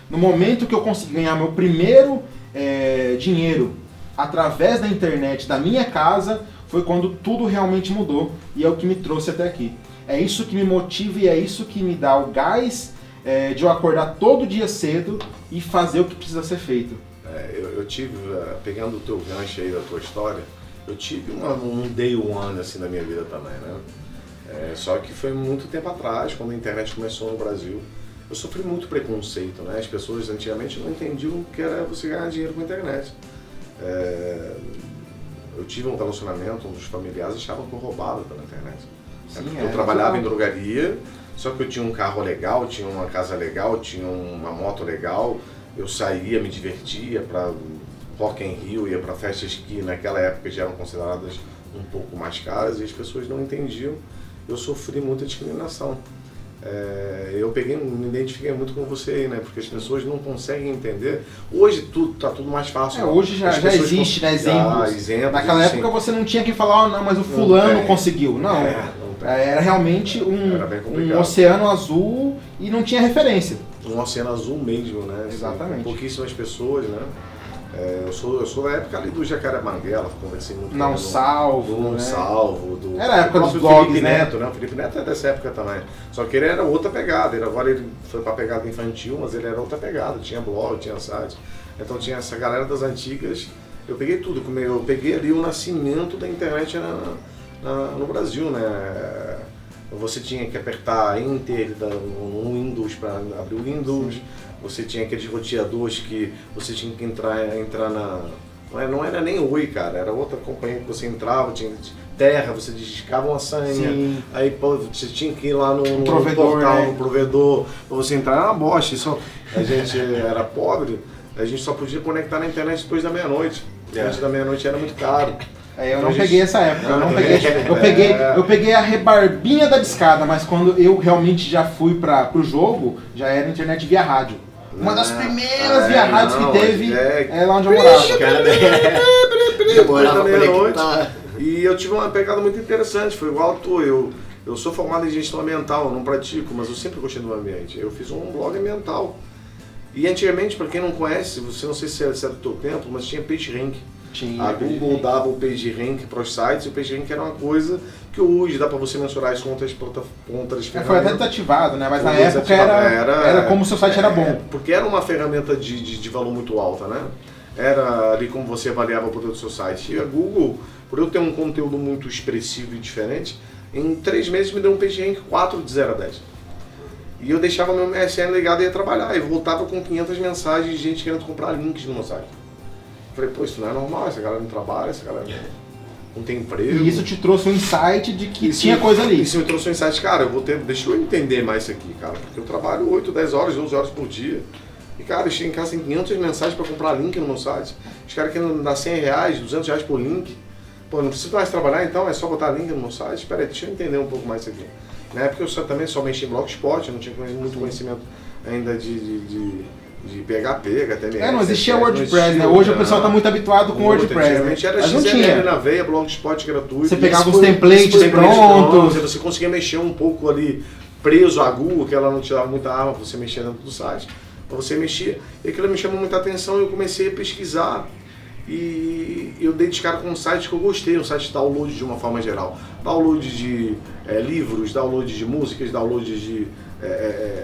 No momento que eu consegui ganhar meu primeiro dinheiro através da internet da minha casa, foi quando tudo realmente mudou e é o que me trouxe até aqui. É isso que me motiva e é isso que me dá o gás de eu acordar todo dia cedo e fazer o que precisa ser feito. Eu tive, pegando o teu gancho aí da tua história, eu tive um day one assim na minha vida também, né? Só que foi muito tempo atrás, quando a internet começou no Brasil. Eu sofri muito preconceito, né? As pessoas antigamente não entendiam o que era você ganhar dinheiro com a internet. Eu tive um relacionamento, um dos familiares achavam que eu roubava pela internet. Sim, Eu trabalhava em drogaria, só que eu tinha um carro legal, tinha uma casa legal, tinha uma moto legal, eu saía, me divertia para Rock in Rio, ia para festas que naquela época já eram consideradas um pouco mais caras e as pessoas não entendiam. Eu sofri muita discriminação. Eu me identifiquei muito com você aí, né? Porque as pessoas não conseguem entender. Hoje tá tudo mais fácil. Hoje já existe, né? Exemplos. Naquela época você não tinha que falar, não, mas o fulano conseguiu. Não. Era realmente um oceano azul e não tinha referência. Um oceano azul mesmo, né? Exatamente. Pouquíssimas pessoas, né? Eu sou da época ali do Jacaré Banguela, conversei muito com Não Salvo, né? Salvo. Era a época dos do blogs, Felipe né? Neto, né? O Felipe Neto é dessa época também. Só que ele era outra pegada. Agora ele foi pra pegada infantil, mas ele era outra pegada. Tinha blog, tinha site. Então tinha essa galera das antigas. Eu peguei tudo. Eu peguei ali o nascimento da internet no Brasil, né? Você tinha que apertar Enter no Windows para abrir o Windows. Sim. Você tinha aqueles roteadores que você tinha que entrar na... Não era nem Oi, cara. Era outra companhia que você entrava, tinha Terra, você discava uma senha. Sim. Aí você tinha que ir lá no provedor, portal, né? no provedor, para você entrar. Era uma bosta. A gente era pobre, a gente só podia conectar na internet depois da meia-noite. Antes da meia-noite era muito caro. Eu não peguei essa época, eu peguei a rebarbinha da discada, mas quando eu realmente já fui pro jogo, já era internet via rádio. Uma das primeiras via rádios que teve lá onde eu morava. Depois da meia-noite. E eu tive uma pegada muito interessante, foi igual a tua. Eu sou formado em gestão ambiental, eu não pratico, mas eu sempre gostei do meio ambiente. Eu fiz um blog ambiental. E antigamente, para quem não conhece, você não sei se é do teu tempo, mas tinha PageRank. A Google dava o PageRank para os sites e o PageRank era uma coisa que hoje dá para você mensurar isso com outras ferramentas. Foi até desativado, né? Mas na época era como o seu site era bom. Porque era uma ferramenta de valor muito alta, né? Era ali como você avaliava o produto do seu site. E a Google, por eu ter um conteúdo muito expressivo e diferente, em 3 meses me deu um PageRank 4 de 0 a 10. E eu deixava meu MSN ligado e ia trabalhar. E voltava com 500 mensagens de gente querendo comprar links no meu site. Falei, pô, isso não é normal, essa galera não trabalha, essa galera não tem emprego. E isso te trouxe um insight de que tinha coisa ali. Isso me trouxe um insight, cara, deixa eu entender mais isso aqui, cara, porque eu trabalho 8, 10 horas, 12 horas por dia. E, cara, eu chego em casa, tem 500 mensagens para comprar link no meu site. Os caras querem dar 100 reais, 200 reais por link. Pô, não preciso mais trabalhar, então é só botar link no meu site? Espera aí, deixa eu entender um pouco mais isso aqui. Na época eu também só mexi em Blogspot, eu não tinha muito conhecimento ainda de PHP, HTML. Não existia WordPress, né? Hoje o pessoal está muito habituado com WordPress. Antigamente era XML na veia, Blogspot gratuito. Você pegava os templates prontos. Você conseguia mexer um pouco ali, preso a Google, que ela não te dava muita arma para você mexer dentro do site. Então você mexia, e aquilo me chamou muita atenção e eu comecei a pesquisar. E eu dei de cara com um site que eu gostei, um site de download de uma forma geral. Download de livros, download de músicas, download de...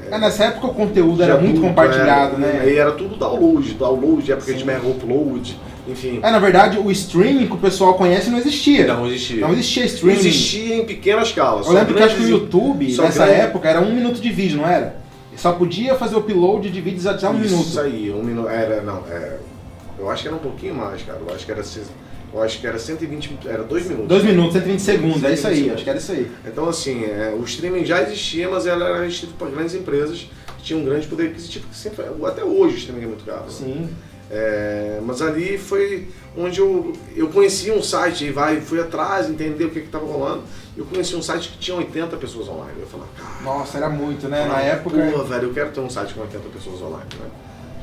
nessa época o conteúdo era muito compartilhado, né? E era tudo download, época de mega upload, enfim. Na verdade, o streaming que o pessoal conhece não existia. Não existia. Não existia streaming. Existia em pequena escala. Eu lembro que acho que o YouTube, nessa época, era 1 minuto de vídeo, não era? Só podia fazer o upload de vídeos até 1 minuto. Isso aí, 1 minuto. Eu acho que era um pouquinho mais, cara. Eu acho que era 120, era 2 minutos. 2 minutos, 120 segundos, é isso aí, acho que era isso aí. Então assim, o streaming já existia, mas ela era restrito para grandes empresas que tinham um grande poder aquisitivo, que sempre, até hoje o streaming é muito caro. Sim. Mas ali foi onde eu conheci um site, fui atrás, entender o que estava rolando. Eu conheci um site que tinha 80 pessoas online. Eu falei, cara... Nossa, era muito, né? Na época... Pô, velho, eu quero ter um site com 80 pessoas online, né?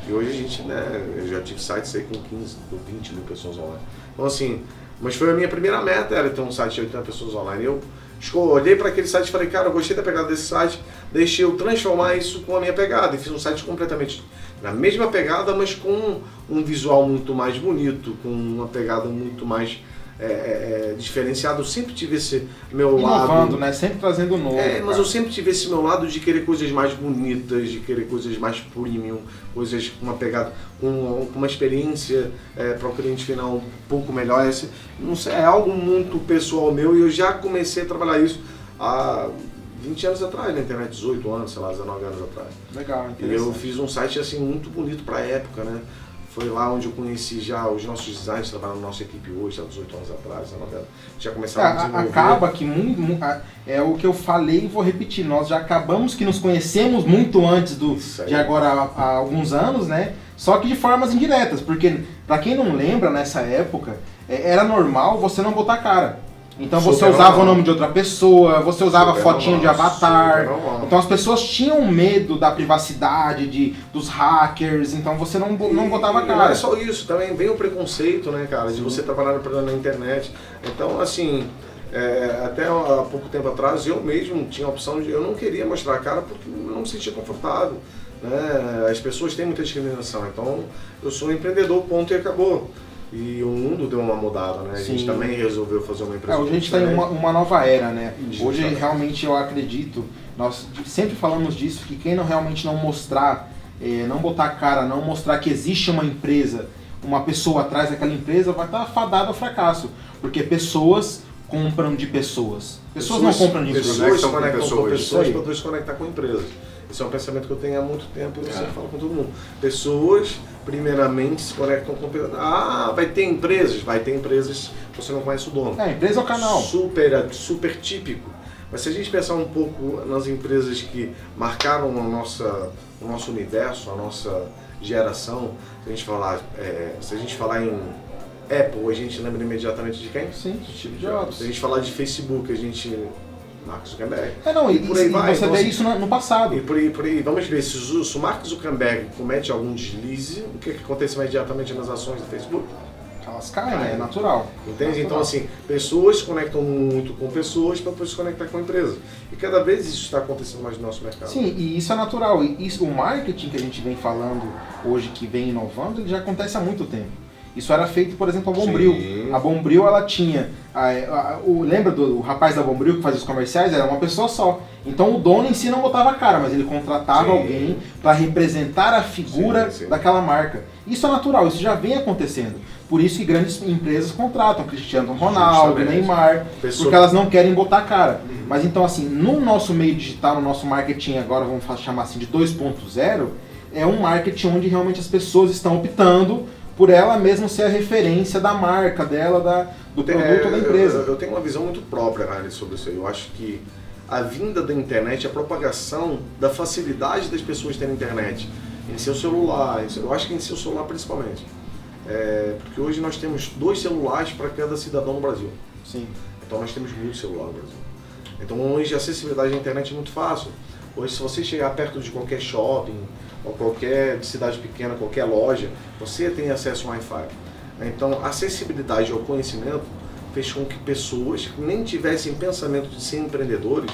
E hoje a gente, né, eu já tive sites aí com 15 ou 20 mil pessoas online. Então assim, mas foi a minha primeira meta, era ter um site de 80 pessoas online. Eu olhei para aquele site e falei, cara, eu gostei da pegada desse site, deixei eu transformar isso com a minha pegada. E fiz um site completamente na mesma pegada, mas com um visual muito mais bonito, com uma pegada muito mais diferenciada. Eu sempre tive esse meu lado... Inovando, né? Sempre trazendo novo. Mas eu sempre tive esse meu lado de querer coisas mais bonitas, de querer coisas mais premium, coisas com uma pegada, com uma experiência para o cliente final um pouco melhor. Não sei, é algo muito pessoal meu e eu já comecei a trabalhar isso há 20 anos atrás na internet, 18 anos, sei lá, 19 anos atrás. Legal, interessante. E eu fiz um site assim muito bonito para a época, né? Foi lá onde eu conheci já os nossos designers, trabalhando na nossa equipe hoje, há 18 anos atrás, já começaram a desenvolver. Acaba que é o que eu falei e vou repetir, nós já acabamos que nos conhecemos muito antes de agora há alguns anos, né? Só que de formas indiretas, porque pra quem não lembra, nessa época, era normal você não botar cara. Então você usava o nome de outra pessoa, você usava fotinho de avatar. Então as pessoas tinham medo da privacidade, dos hackers, então você não botava cara. Não é só isso, também vem o preconceito, né, cara, de você trabalhar na internet. Então, assim, até há pouco tempo atrás eu mesmo tinha a opção de eu não queria mostrar a cara porque eu não me sentia confortável. Né? As pessoas têm muita discriminação, então eu sou um empreendedor, ponto e acabou. E o mundo deu uma mudada, né? A gente também resolveu fazer uma empresa. Hoje a gente está em uma nova era, né? Hoje realmente eu acredito, nós sempre falamos disso, que quem realmente não mostrar, não botar a cara, não mostrar que existe uma empresa, uma pessoa atrás daquela empresa, vai estar fadado ao fracasso. Porque pessoas compram de pessoas. Pessoas não compram de empresas. Pessoas se conectam com pessoas para depois se conectar com empresas. Esse é um pensamento que eu tenho há muito tempo e eu sempre falo com todo mundo. Pessoas, primeiramente, se conectam com empresas. Ah, vai ter empresas? Vai ter empresas, você não conhece o dono. Empresa é o canal. Super típico. Mas se a gente pensar um pouco nas empresas que marcaram o nosso universo, a nossa geração, se a gente falar em Apple, a gente lembra imediatamente de quem? Sim, de Steve Jobs. Se a gente falar de Facebook, a gente... Mark Zuckerberg. E por aí vai. Você vê isso no passado. E por aí. Vamos ver, se o Mark Zuckerberg comete algum deslize, o que acontece imediatamente nas ações do Facebook? Elas caem, né? É natural. Entende? Então, assim, pessoas se conectam muito com pessoas para depois se conectar com a empresa. E cada vez isso está acontecendo mais no nosso mercado. Sim, e isso é natural. E isso, o marketing que a gente vem falando hoje, que vem inovando, ele já acontece há muito tempo. Isso era feito, por exemplo, a Bombril. Sim. A Bombril, ela tinha... lembra do rapaz da Bombril que fazia os comerciais? Era uma pessoa só. Então o dono em si não botava a cara, mas ele contratava alguém para representar a figura daquela marca. Isso é natural, isso já vem acontecendo. Por isso que grandes empresas contratam Cristiano Ronaldo, Neymar, porque elas não querem botar a cara. Mas então, assim, no nosso meio digital, no nosso marketing agora, vamos chamar assim de 2.0, é um marketing onde realmente as pessoas estão optando por ela mesma ser a referência da marca dela, do produto ou da empresa. Eu tenho uma visão muito própria, Rani, sobre isso aí. Eu acho que a vinda da internet, a propagação da facilidade das pessoas terem internet em seu celular, eu acho que em seu celular principalmente. Porque hoje nós temos 2 celulares para cada cidadão no Brasil. Sim. Então nós temos muito celular no Brasil. Então hoje a acessibilidade à internet é muito fácil. Hoje, se você chegar perto de qualquer shopping, ou qualquer cidade pequena, qualquer loja, você tem acesso ao Wi-Fi. Então, a acessibilidade ao conhecimento fez com que pessoas que nem tivessem pensamento de ser empreendedores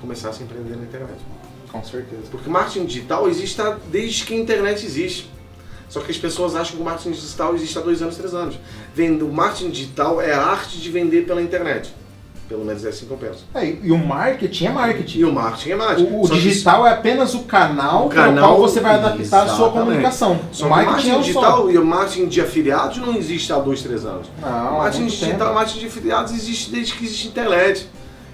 começassem a empreender na internet. Com certeza. Porque o marketing digital existe desde que a internet existe. Só que as pessoas acham que o marketing digital existe há 2 anos, 3 anos. O marketing digital é a arte de vender pela internet. Pelo menos é assim que eu penso. E o marketing é marketing. E o marketing é marketing. O digital é apenas o canal para o qual você vai adaptar a sua comunicação. O marketing digital e o marketing de afiliados não existe há 2, 3 anos. Não, o marketing digital, o marketing de afiliados existe desde que existe internet.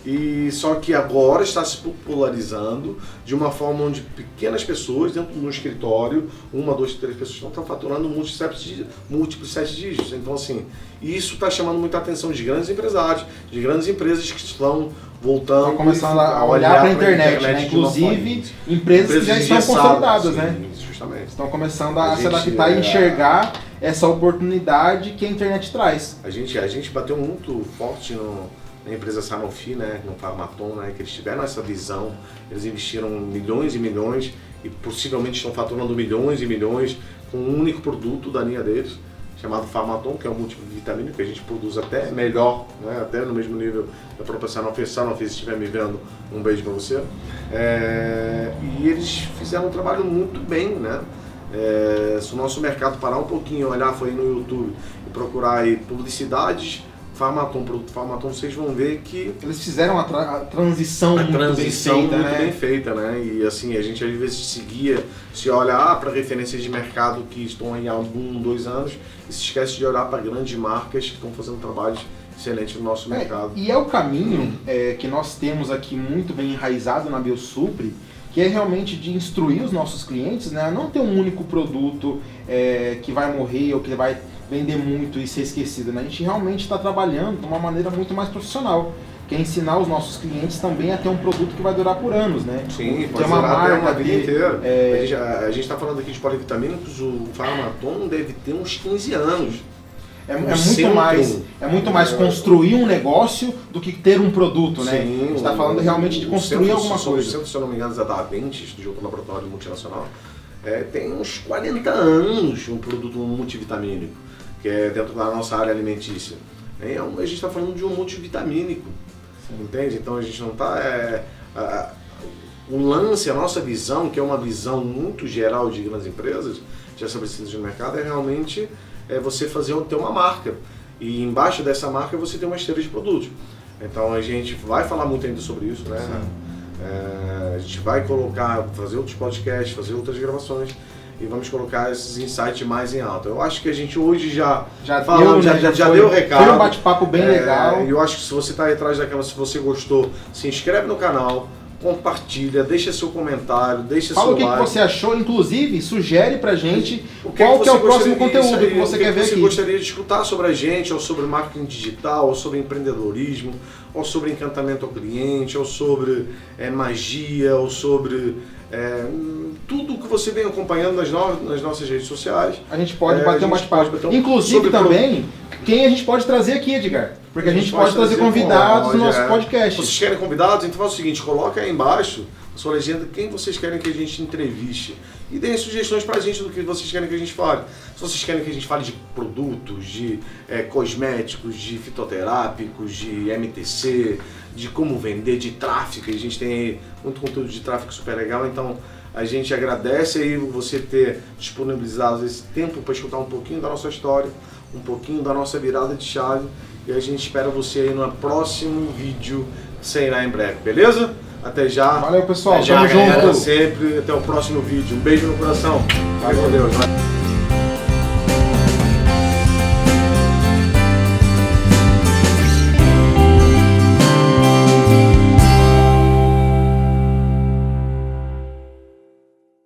E só que agora está se popularizando de uma forma onde pequenas pessoas dentro de um escritório, 1, 2, 3 pessoas estão faturando múltiplos 7 dígitos. Então, assim, isso está chamando muita atenção de grandes empresários, de grandes empresas que estão voltando. Estão começando a olhar para a internet, né? Inclusive empresas que já estão consolidadas, né? Justamente. Estão começando a se adaptar e enxergar essa oportunidade que a internet traz. A gente bateu muito forte na empresa Sanofi, né, no Pharmaton, né, que eles tiveram essa visão, eles investiram milhões e milhões e possivelmente estão faturando milhões e milhões com um único produto da linha deles, chamado Pharmaton, que é um multivitamínico que a gente produz até melhor, né, até no mesmo nível da própria Sanofi. Sanofi, se estiver me vendo, um beijo para você. E eles fizeram um trabalho muito bem, né? Se o nosso mercado parar um pouquinho, olhar, foi no YouTube e procurar aí publicidades Pharmaton, produto Pharmaton, vocês vão ver que eles fizeram a transição muito bem feita, né? E assim, a gente às vezes se olha para referências de mercado que estão aí há 1, 2 anos e se esquece de olhar para grandes marcas que estão fazendo trabalhos excelentes no nosso mercado. E é o caminho que nós temos aqui muito bem enraizado na Biosupri, que que é realmente de instruir os nossos clientes, né, a não ter um único produto que vai morrer ou que vai vender muito e ser esquecido, né? A gente realmente está trabalhando de uma maneira muito mais profissional, que é ensinar os nossos clientes também a ter um produto que vai durar por anos, né? Sim, ter uma marca, uma vida inteira. A gente está falando aqui de polivitamínicos, o Farmaton deve ter uns 15 anos. É muito mais construir um negócio do que ter um produto, né? Sim, a gente está falando realmente de construir alguma coisa. O centro, se eu não me engano, da Aventis, de outro laboratório multinacional, tem uns 40 anos um produto multivitamínico, que é dentro da nossa área alimentícia. A gente está falando de um multivitamínico, entende? Então a gente não está... o lance, a nossa visão, que é uma visão muito geral de grandes empresas, já estabelecidas no mercado, é realmente você ter uma marca. E embaixo dessa marca você tem uma esteira de produtos. Então a gente vai falar muito ainda sobre isso, né? A gente vai fazer outros podcasts, fazer outras gravações e vamos colocar esses insights mais em alta. Eu acho que a gente hoje já deu o recado. Foi um bate-papo bem legal. E eu acho que se você está aí atrás daquela, se você gostou, se inscreve no canal, compartilha, deixa seu comentário, deixa Fala seu like. Fala o que você achou, inclusive, sugere pra gente qual que é o próximo conteúdo que você quer ver aqui. Você gostaria de escutar sobre a gente, ou sobre marketing digital, ou sobre empreendedorismo, ou sobre encantamento ao cliente, ou sobre magia, ou sobre tudo que você vem acompanhando nas nossas redes sociais. A gente pode bater um bate-papo. Inclusive também, quem a gente pode trazer aqui, Edgar? Porque a gente pode trazer convidados no nosso podcast. Vocês querem convidados? Então faz o seguinte, coloca aí embaixo a sua legenda quem vocês querem que a gente entreviste. E deem sugestões pra gente do que vocês querem que a gente fale. Se vocês querem que a gente fale de produtos, de cosméticos, de fitoterápicos, de MTC, de como vender, de tráfego, a gente tem aí muito conteúdo de tráfego super legal, então a gente agradece aí você ter disponibilizado esse tempo para escutar um pouquinho da nossa história, um pouquinho da nossa virada de chave, e a gente espera você aí no próximo vídeo que sairá em breve, beleza? Até já. Valeu, pessoal. Tamo junto. Sempre. Até o próximo vídeo. Um beijo no coração. Vai com Deus. Vai.